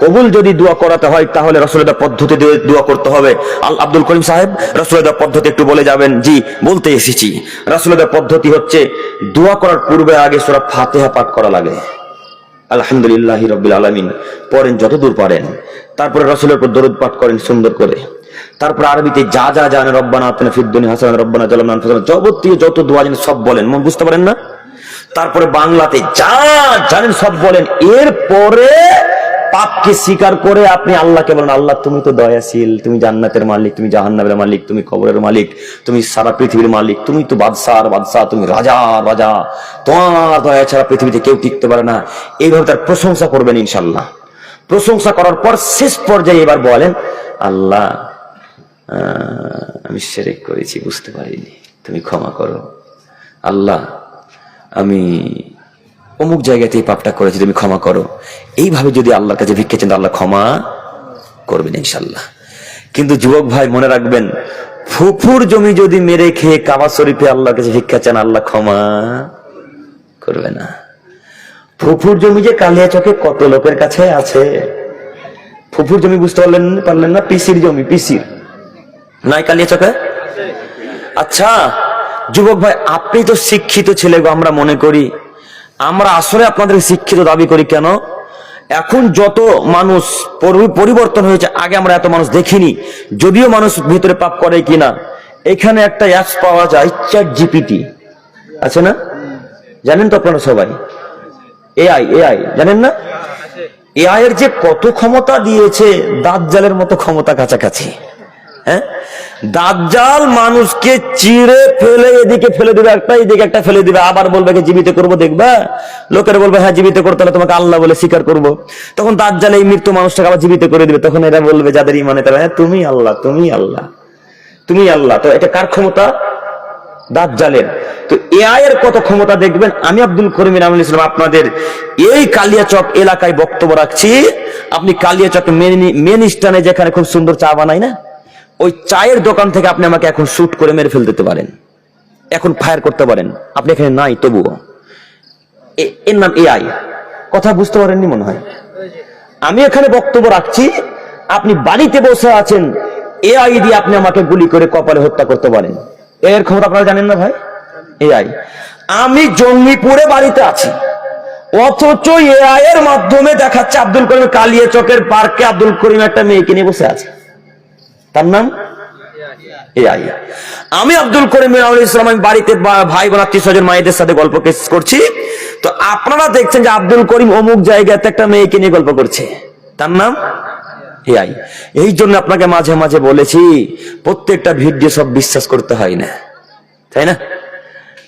কবুল যদি দোয়া করাতে হয় তাহলে রাসূলের পদ্ধতি দিয়ে দোয়া করতে হবে। আব্দুল করিম সাহেব, রাসূলের পদ্ধতি একটু বলে যাবেন। জি, বলতে এসেছি। রাসূলের পদ্ধতি হচ্ছে দোয়া করার পূর্বে আগে সূরা ফাতিহা পাঠ করা লাগে, আলহামদুলিল্লাহি রাব্বিল আলামিন পড়েন যতদূর পারেন। তারপরে রাসূলের উপর দরুদ পাঠ করেন সুন্দর করে। তারপর আরবিতে যা যা জানেন, রব্বানা আতিনা ফিদ দুনিয়া হাসানাহ, রব্বানা যালামনা আনফুসানা, যাবতীয় যত দোয়া জানেন সব বলেন, বুঝতে পারেন না? তারপরে বাংলাতে যা জানেন সব বলেন। এরপরে পাপকে স্বীকার করে আপনি আল্লাহকে বলেন, আল্লাহ তুমি তো দয়াশীল, তুমি জান্নাতের মালিক, তুমি জাহান্নামের মালিক, তুমি কবরের মালিক, তুমি সারা পৃথিবীর মালিক, তুমি তো বাদশার বাদশা, তুমি রাজার রাজা, তোমার দয়া ছাড়া পৃথিবীতে কেউ টিকতে পারে না। এইভাবে তার প্রশংসা করবেন ইনশাল্লাহ। প্রশংসা করার পর শেষ পর্যায়ে এবার বলেন, আল্লাহ আমি শিরক করেছি, বুঝতে পারিনি, তুমি ক্ষমা করো। আল্লাহ আমি অমুক জায়গাতে এই পাপটা করেছি, তুমি ক্ষমা করো। এইভাবে যদি আল্লাহর কাছে ভিক্ষা চান, আল্লাহ ক্ষমা করবেন ইনশাল্লাহ। কিন্তু যুবক ভাই মনে রাখবেন, ফুফুর জমি যদি মেরে খেয়ে কাবা শরীফে আল্লাহর কাছে ভিক্ষা চান, আল্লাহ ক্ষমা করবে না। ফুফুর জমি যে কালিয়াচকে কত লোকের কাছে আছে। ফুফুর জমি বুঝতে পারলেন না? পিসির জমি, পিসির নাই কালিয়াচকে। আচ্ছা যুবক ভাই, আপনি তো শিক্ষিত ছেলে গো, আমরা মনে করি আমরা আসলে আপনাদের শিক্ষিত দাবি করি কেন? এখন যত মানুষ পরিবর্তন হয়েছে, আগে আমরা এত মানুষ দেখিনি, যদিও মানুষ ভিতরে পাপ করে কিনা। এখানে একটা অ্যাপস পাওয়া যায়, চ্যাট জিপিটি আছে না? জানেন তো আপনারা সবাই? এআই জানেন না? এআই এর যে কত ক্ষমতা দিয়েছে, দাজ্জালের মতো ক্ষমতা কাছাকাছি। হ্যাঁ, দাজ্জাল মানুষকে চিড়ে ফেলে এদিকে ফেলে দিবে একটা, এদিকে একটা ফেলে দিবে, আবার বলবে জীবিত করবো, দেখবা। লোকের বলবে হ্যাঁ জীবিত করতে হলে তোমাকে আল্লাহ বলে স্বীকার করবো। তখন দাজ্জাল এই মৃত্যু মানুষটাকে আবার জীবিত করে দিবে। তখন এরা বলবে যাদের ইমানে তারা, হ্যাঁ তুমি আল্লাহ, তুমি আল্লাহ, তুমি আল্লাহ। তো এটা কার ক্ষমতা? দাজ্জালের। তো এআই এর কত ক্ষমতা দেখবেন। আমি আব্দুল করিম আমিনুল ইসলাম আপনাদের এই কালিয়াচক এলাকায় বক্তব্য রাখছি। আপনি কালিয়াচক মেন স্টানে যেখানে খুব সুন্দর চা বানাই না, ওই চায়ের দোকান থেকে আপনি আমাকে এখন শুট করে মেরে ফেল দিতে পারেন, এখন ফায়ার করতে পারেন। আপনি এখানে নাই, তবুও এর নাম এআই। কথা বুঝতে পারেননি মনে হয়। আমি এখানে বক্তব্য রাখছি, আপনি বাড়িতে বসে আছেন, এআই দিয়ে আপনি আমাকে গুলি করে কপালে হত্যা করতে পারেন। এর ক্ষমতা আপনারা জানেন না ভাই? এআই। আমি জঙ্গিপুরে বাড়িতে আছি, অথচ এআই এর মাধ্যমে দেখাচ্ছে আব্দুল করিম কালিয়াচকের পার্কে আব্দুল করিম একটা মেয়েকে নিয়ে বসে আছে, তার নাম এআই। আমি আব্দুল করিম আমিনুল ইসলাম, আমি বাড়িতে ভাই বোন আত্মীয় স্বজন মায়েদের সাথে গল্প করছি। তো আপনারা দেখছেন যে আব্দুল করিম অমুক জায়গাতে একটা মেয়েকে নিয়ে গল্প করছে, তার নাম এআই। এই জন্য আপনাকে মাঝে মাঝে বলেছি, প্রত্যেকটা ভিডিও সব বিশ্বাস করতে হয় না, তাই না?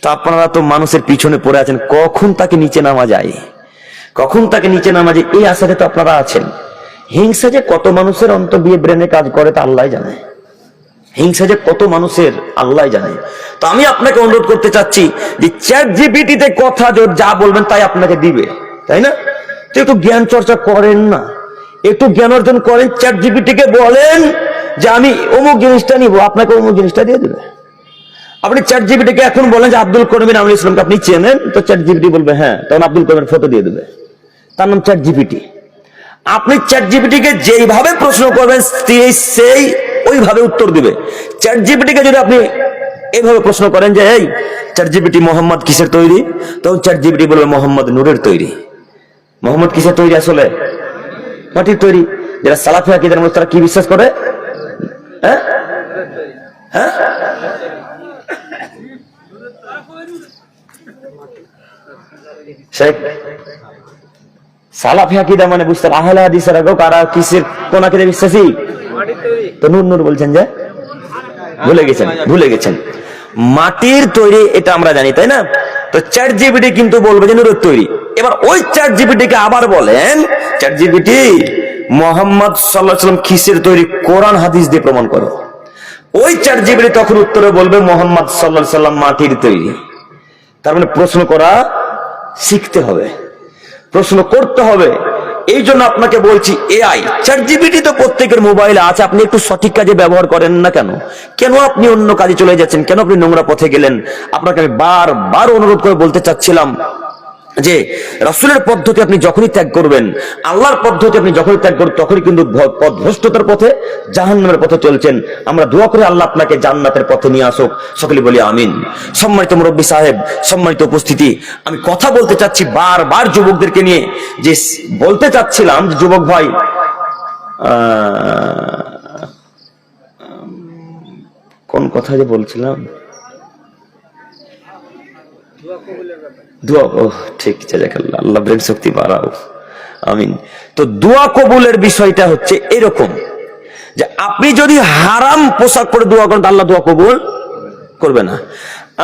তো আপনারা তো মানুষের পিছনে পড়ে আছেন, কখন তাকে নিচে নামা যায়, কখন তাকে নিচে নামা যায়, এই আশাতে তো আপনারা আছেন। হিংসা যে কত মানুষের অন্তর্বিয়ে ব্রেনে কাজ করে তা আল্লাহ জানে। হিংসা যে কত মানুষের আল্লাহ জানে। তো আমি আপনাকে অনুরোধ করতে চাচ্ছি যে চ্যাট জিপিটিতে কথা যা বলবেন তাই আপনাকে দিবে, তাই না? তো একটু জ্ঞান চর্চা করেন না, একটু জ্ঞান অর্জন করেন। চ্যাট জিপিটিকে বলেন যে আমি অমুক জিনিসটা নিব, আপনাকে অমুক জিনিসটা দিয়ে দেবে। আপনি চ্যাট জিপিটিকে এখন বলেন যে আব্দুল করিম আমিনুল ইসলামকে আপনি চেনেন, তো চ্যাট জিপিটি বলবে হ্যাঁ, তখন আব্দুল করিমের ফটো দিয়ে দেবে, তার নাম চ্যাট জিপিটি। আপনি চ্যাট জিপিটিকে যেইভাবে প্রশ্ন করবেন সেই ওইভাবে উত্তর দিবে। চ্যাট জিপিটিকে যদি আপনি এইভাবে প্রশ্ন করেন যে এই চ্যাট জিপিটি মোহাম্মদ কিসের তৈরি, তখন চ্যাট জিপিটি বলবে মোহাম্মদ নূরের তৈরি। মোহাম্মদ কিসের তৈরি? আসলে মাটির তৈরি। যারা সালাফি আকীদার মধ্যে তারা কি বিশ্বাস করে? হ্যাঁ হ্যাঁ, সালাফি আকীদা মানে বুঝতে আহলে হাদিসের আগেও কারা কিসের কোন আকীদা বিশ্বাসী? তো নূর বলছেন যে ভুলে গেছেন মাটির তৈরি, এটা আমরা জানি, তাই না? তো চ্যাট জিপিটি কিন্তু বলবে যে নূরের তৈরি। এবার ওই চ্যাট জিপিটিকে আবার বলেন, চ্যাট জিপিটি মুহাম্মদ সাল্লাল্লাহু আলাইহি ওয়াসাল্লাম কিসের তৈরি? কোরআন হাদিস দিয়ে প্রমাণ করো। ওই চ্যাট জিপিটি তখন উত্তরে বলবে মোহাম্মদ সাল্লাল্লাহু আলাইহি সাল্লাম মাটির তৈরি। তার মানে প্রশ্ন করা শিখতে হবে, প্রশ্ন করতে হবে। এই জন্য আপনাকে বলছি এআই চ্যাট জিপিটি তো প্রত্যেকের মোবাইলে আছে, আপনি একটু সঠিক কাজে ব্যবহার করেন না কেন? কেন আপনি অন্য কাজে চলে যাচ্ছেন? কেন আপনি নোংরা পথে গেলেন? আপনাকে আমি বারবার অনুরোধ করে বলতে চাচ্ছিলাম যে রাসূলের পদ্ধতি আপনি যখনই ত্যাগ করবেন, আল্লাহর পদ্ধতি আপনি যখনই ত্যাগ করবেন, তখনই কিন্তু পথভ্রষ্টতার পথে, জাহান্নামের পথে চলছেন। আমরা দোয়া করি আল্লাহ আপনাকে জান্নাতের পথে নিয়ে আসুক, সকলে বলি আমিন। সম্মানিত মুরব্বী সাহেব, সম্মানিত উপস্থিতি, আমি কথা বলতে চাচ্ছি বারবার যুবকদেরকে নিয়ে, যে বলতে চাচ্ছিলাম যে যুবক ভাই, কোন কথা যে বলছিলাম, দোয়া, ও ঠিক, জাযাকাল্লাহ, আল্লাহ ব্রেন শক্তি বাড়াও, আমিন। তো দোয়া কবুলের বিষয়টা হচ্ছে এরকম যে আপনি যদি হারাম পোশাক পরে দোয়া করেন, আল্লাহ দোয়া কবুল করবে না।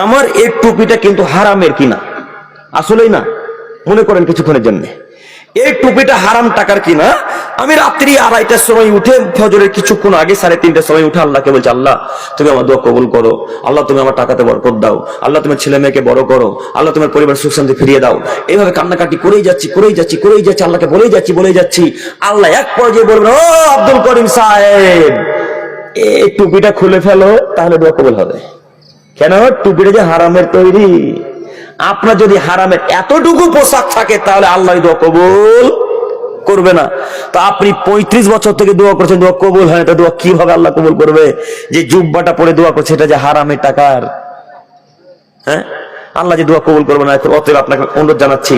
আমার এই টুপিটা কিন্তু হারামের কিনা, আসলেই না, মনে করেন কিছুক্ষণের জন্য এই টুপিটা হারাম টাকার কিনা। আমি রাত্রি 2:30টার সময় উঠে, ফজরের কিছুক্ষণ আগে 3:30টার সময় উঠে আল্লাহকে বলছি, আল্লাহ তুমি আমার দোয়া কবুল করো, আল্লাহ তুমি আমার টাকাতে বরকত দাও, আল্লাহ তোমার ছেলে মেয়েকে বড় করো, আল্লাহ তোমার পরিবার সুখ শান্তি ফিরিয়ে দাও। এইভাবে কান্নাকাটি করেই যাচ্ছি, আল্লাহকে বলেই যাচ্ছি। আল্লাহ এক পর্যায়ে বলবেন, ও আব্দুল করিম সাহেব, এই টুপিটা খুলে ফেলো, তাহলে দোয়া কবুল হবে। কেন? টুপিটা যে হারামের তৈরি। আপনার যদি হারামের এতটুকু পোশাক থাকে, তাহলে আল্লাহ দোয়া কবুল করবে না। তো আপনি 35 বছর থেকে দোয়া করছেন, দোয়া কবুল হয় না, তো দোয়া কিভাবে আল্লাহ কবুল করবে? যে জুব্বাটা পরে দোয়া করছে, এটা যে হারামের টাকার, হ্যাঁ, আল্লাহ যে দোয়া কবুল করবে না। অতএব আপনাকে অনুরোধ জানাচ্ছি,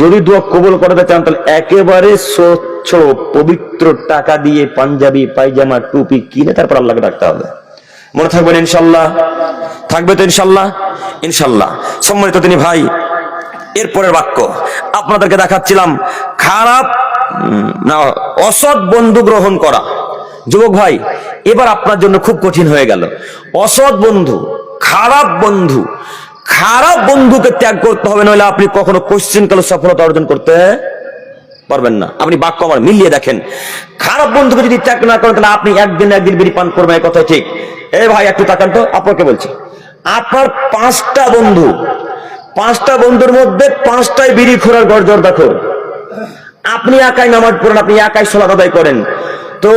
যদি দোয়া কবুল করতে চান, তাহলে একেবারে স্বচ্ছ পবিত্র টাকা দিয়ে পাঞ্জাবি, পায়জামা, টুপি কিনে তারপর আল্লাহকে ডাকতে হবে। মনে থাকবেন ইনশাল্লাহ? থাকবে তো ইনশাল্লাহ? ইনশাল্লাহ। সম্মানিত তিনি ভাই, এরপরের বাক্য আপনাদেরকে দেখাচ্ছিলাম, খারাপ না অসৎ বন্ধু গ্রহণ করা। যুবক ভাই, এবার আপনার জন্য খুব কঠিন হয়ে গেল। অসৎ বন্ধু, খারাপ বন্ধুকে ত্যাগ করতে হবে, নইলে আপনি কখনো কোশ্চিনকালে সফলতা অর্জন করতে পারবেন না। আপনি বাক্য আমার মিলিয়ে দেখেন, খারাপ বন্ধুকে যদি ত্যাগ না করেন, তাহলে আপনি একদিন বিড়ি পান করবেন, এই কথা ঠিক। এ ভাই একটু তাকান তো, আপনাকে বলছি, আপনার 5টা বন্ধু, 5টা বন্ধুর মধ্যে 5টাই বিড়ি খোরার গর্জরদাখোর। আপনি একাই নামাজ পড়েন, আপনি একাই সালাত আদায় করেন, তো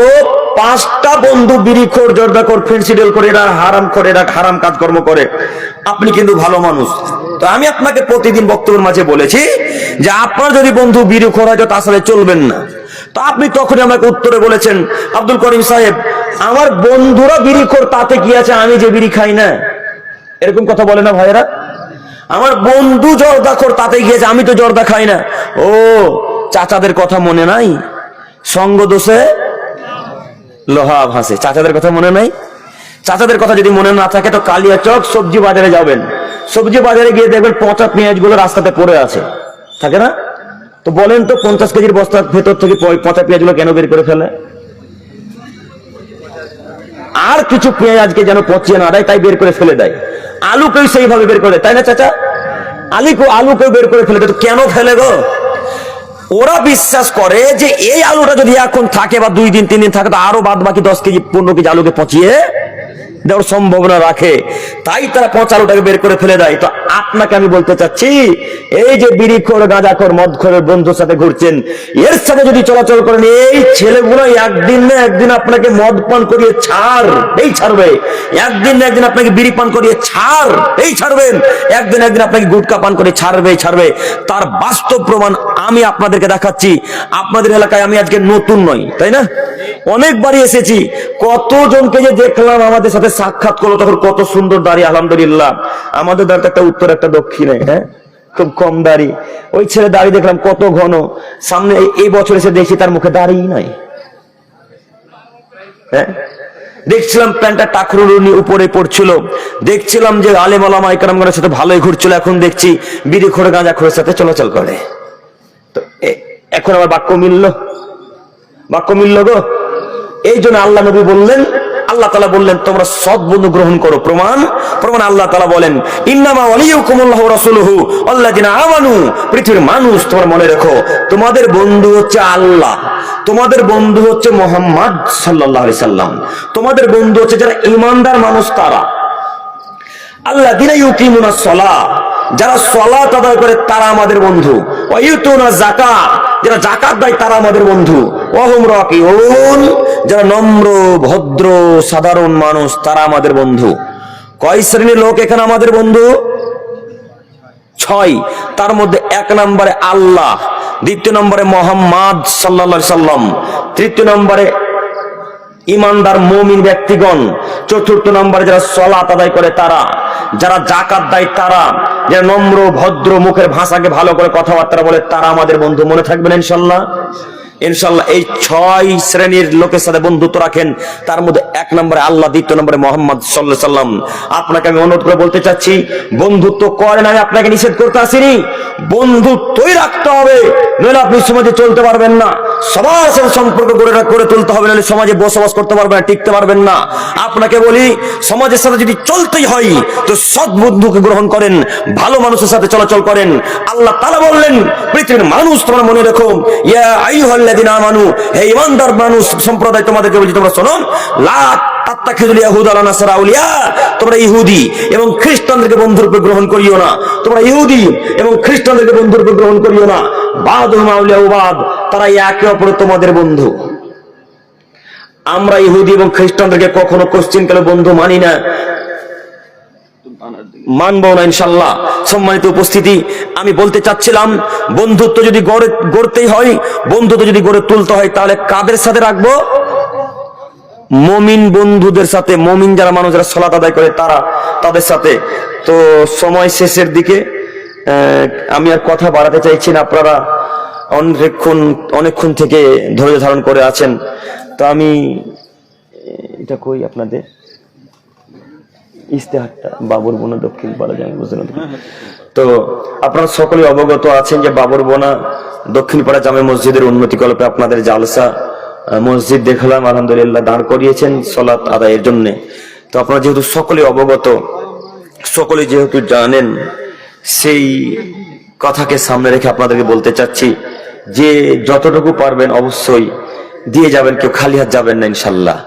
5টা বন্ধু বিড়িখোর, জর্দাখোর, ফেন্সিডেল করে, এরা হারাম করে, এরা হারাম কাজকর্ম করে। আপনি কিন্তু ভালো মানুষ। তো আমি আপনাকে প্রতিদিন বক্তব্যের মাঝে বলেছি যে আপনার যদি বন্ধু বিড়িখোর হয়, তো তাহলে চলবেন না। তো আপনি তখনই আমাকে উত্তরে বলেছেন, আব্দুল করিম সাহেব, আমার বন্ধুরা বিড়িখোর, তাতে কি আছে, আমি যে বিড়ি খাই না? এরকম কথা বলে না ভাইয়েরা? আমার বন্ধু জর্দাখোর, তাতে গিয়েছে, আমি তো জর্দা খাই না। ও, চাচাদের কথা মনে নাই? সঙ্গ দোষে লোহা ভাসে। চাচাদের কথা মনে নাই? চাচাদের কথা যদি মনে না থাকে, তো কালিয়াচক সবজি বাজারে যাবেন, সবজি বাজারে গিয়ে দেখবেন পচা পেঁয়াজ গুলো রাস্তাতে পড়ে আছে, থাকে না? তো বলেন তো, 50 কেজির বস্তার ভেতর থেকে পচা পেঁয়াজ গুলো কেন বের করে ফেলে? আর কিছু পেঁয়াজকে যেন পচিয়ে না দেয়, তাই বের করে ফেলে দেয়। আলুকেও সেইভাবে বের করে দেয়, তাই না চাচা? আলুকেও বের করে ফেলে দেয়। তো কেন ফেলে গো? ওরা বিশ্বাস করে যে এই আলুটা যদি এখন থাকে, বা 2 দিন 3 দিন থাকে, তো আরো বাদ বাকি 10 কেজি 15 কেজি আলুকে পচিয়ে দেওয়ার সম্ভাবনা রাখে, তাই তারা পচা আলুটাকে বের করে ফেলে দেয়। তো আপনাকে আমি বলতে চাচ্ছি, এই যে বিড়িখোর, গাঁজাখোর, মদখোরের বন্ধুর সাথে ঘুরছেন, এর সাথে যদি চলাচল করেন, এই ছেলেগুলো একদিন না একদিন আপনাকে মদ পান করিয়ে ছাড়বে, একদিন না একদিন আপনাকে বিড়ি পান করিয়ে ছাড়বেন, একদিন আপনাকে গুটকা পান করে ছাড়বে। তার বাস্তব প্রমাণ আমি আপনাদেরকে দেখাচ্ছি। আপনাদের এলাকায় আমি আজকে নতুন নই, তাই না? অনেকবারই এসেছি। কতজনকে যে দেখলাম আমাদের সাথে সাক্ষাৎ করলো, তখন কত সুন্দর দাড়ি, আলহামদুলিল্লাহ। আমাদের দাঁড়িয়ে একটা উত্তর, একটা দক্ষিণে, হ্যাঁ, খুব কম দাড়ি। ওই ছেলে দাড়ি দেখলাম কত ঘন। সামনে এই বছর এসে দেখছি তার মুখে দাড়ি নাই। হ্যাঁ, দেখছিলাম প্যান্টটা টাকরুনি উপরে পড়ছিল, দেখছিলাম যে আলেম ওলামা ইকরামগণের সাথে ভালোই ঘুরছিল, এখন দেখছি বিড়িখোর, গাঁজাখোরের সাথে চলাচল করে। তো এখন আমার বাক্য মিলল গো। এই জন্য আল্লাহ নবী বললেন, আল্লাহ তাআলা বললেন, তোমরা সৎ বন্ধু গ্রহণ করো। প্রমাণ আল্লাহ তাআলা বলেন, ইন্নামা ওয়ালিয়ুকুমুল্লাহু ওয়া রাসূলুহু ওয়াল্লাযিনা আমানু। পৃথিবীর মানুষ, তোমরা মনে রেখো, তোমাদের বন্ধু হচ্ছে আল্লাহ, তোমাদের বন্ধু হচ্ছে মুহাম্মদ সাল্লাল্লাহু আলাইহি সাল্লাম, তোমাদের বন্ধু হচ্ছে যারা ঈমানদার মানুষ তারা। আল্লাযীনা ইউকিমুনাস সালাহ, যারা সালাত আদায় করে তারা আমাদের বন্ধু। ওয়া ইউতুনাজ যাকাত, যারা যাকাত দেয় তারা আমাদের বন্ধু। ওয়া হুম রাকিউন, যারা নম্র ভদ্র সাধারণ মানুষ তারা আমাদের বন্ধু। কয় শ্রেণীর লোক এখানে আমাদের বন্ধু? 6। তার মধ্যে 1 নম্বরে আল্লাহ, 2 নম্বরে মুহাম্মদ সাল্লাল্লাহু আলাইহি সাল্লাম, 3 নম্বরে ঈমানদার মুমিন ব্যক্তিগণ, 4 নম্বরে যারা সালাত আদায় করে তারা, যারা যাকাত দেয় তারা, যারা নম্র ভদ্র মুখের ভাষাকে ভালো করে কথাবার্তা বলে তারা আমাদের বন্ধু। মনে থাকবেন ইনশাআল্লাহ? ইনশাআল্লাহ এই 6 শ্রেণীর লোকের সাথে বন্ধুত্ব রাখেন। তার মধ্যে 1 নম্বরে আল্লাহ, 2 নম্বরে মুহাম্মদ সাল্লাল্লাহু আলাইহি সাল্লাম। আপনাকে আমি অনুরোধ করে বলতে চাচ্ছি, বন্ধুত্ব করেন, আমি আপনাকে নিষেধ করতে আসিনি, বন্ধুত্বই রাখতে হবে, নইলে আপনি সমাজে চলতে পারবেন না। সবার সাথে সম্পর্ক করে তুলতে হবে, নইলে সমাজে বসবাস করতে পারবেন না, টিকতে পারবেন না। আপনাকে বলি, সমাজের সাথে যদি চলতেই হয় তো সৎ বন্ধুকে গ্রহণ করেন, ভালো মানুষের সাথে চলাচল করেন। আল্লাহ তাআলা বললেন, পৃথিবীর মানুষ তোমরা মনে রাখো, ইয়া আইয়ুহাল্লাযীনা আমানু, হে ঈমানদার মানুষ সম্প্রদায় তোমাদেরকে বলছি তোমরা শোনো, লা তাত্তাখিযুল ইয়াহুদা ওয়ান নাসারা আউলিয়া, তোমরা ইহুদি এবং খ্রিস্টানদেরকে বন্ধুরূপে গ্রহণ করিও না। তোমরা ইহুদি এবং খ্রিস্টানদেরকে বন্ধুরূপে গ্রহণ করিও না। বাদুহুম আউলিয়া বাদ, তারা একে অপরের তোমাদের বন্ধু। আমরা ইহুদি এবং খ্রিস্টানদেরকে কখনো কোশ্চিনকালে বন্ধু মানি না, মানবো না ইনশাআল্লাহ। সম্মানিত উপস্থিতি, আমি বলতে চাচ্ছিলাম, বন্ধুত্ব যদি গড়তেই হয়, বন্ধুত্ব যদি গড়ে তুলতে হয়, তাহলে কাদের সাথে রাখবো? মুমিন বন্ধুদের সাথে, মুমিন যারা মানুষ যারা সালাত আদায় করে তারা, তাদের সাথে। তো সময় শেষের দিকে, আমি আর কথা বাড়াতে চাইছি না, আপনারা অনেকক্ষণ থেকে ধৈর্য ধারণ করে আছেন। তো আমি এটা কই আপনাদের ইস্তেহারটা, বাবুরবোনা দক্ষিণ পাড়া জামে মসজিদ। তো আপনারা সকলে অবগত আছেন যে বাবুরবোনা দক্ষিণ পাড়া জামে মসজিদের উন্নতিকল্পে আপনাদের জালসা মসজিদ দেখলাম, আলহামদুলিল্লাহ দাঁড় করিয়েছেন সালাত আদায়ের জন্য। তো আপনারা যেহেতু সকলে অবগত, সকলে যেহেতু জানেন, সেই কথাকে সামনে রেখে আপনাদেরকে বলতে চাচ্ছি যে যতটুকু পারবেন অবশ্যই দিয়ে যাবেন, কেউ খালি হাত যাবেন না ইনশাআল্লাহ।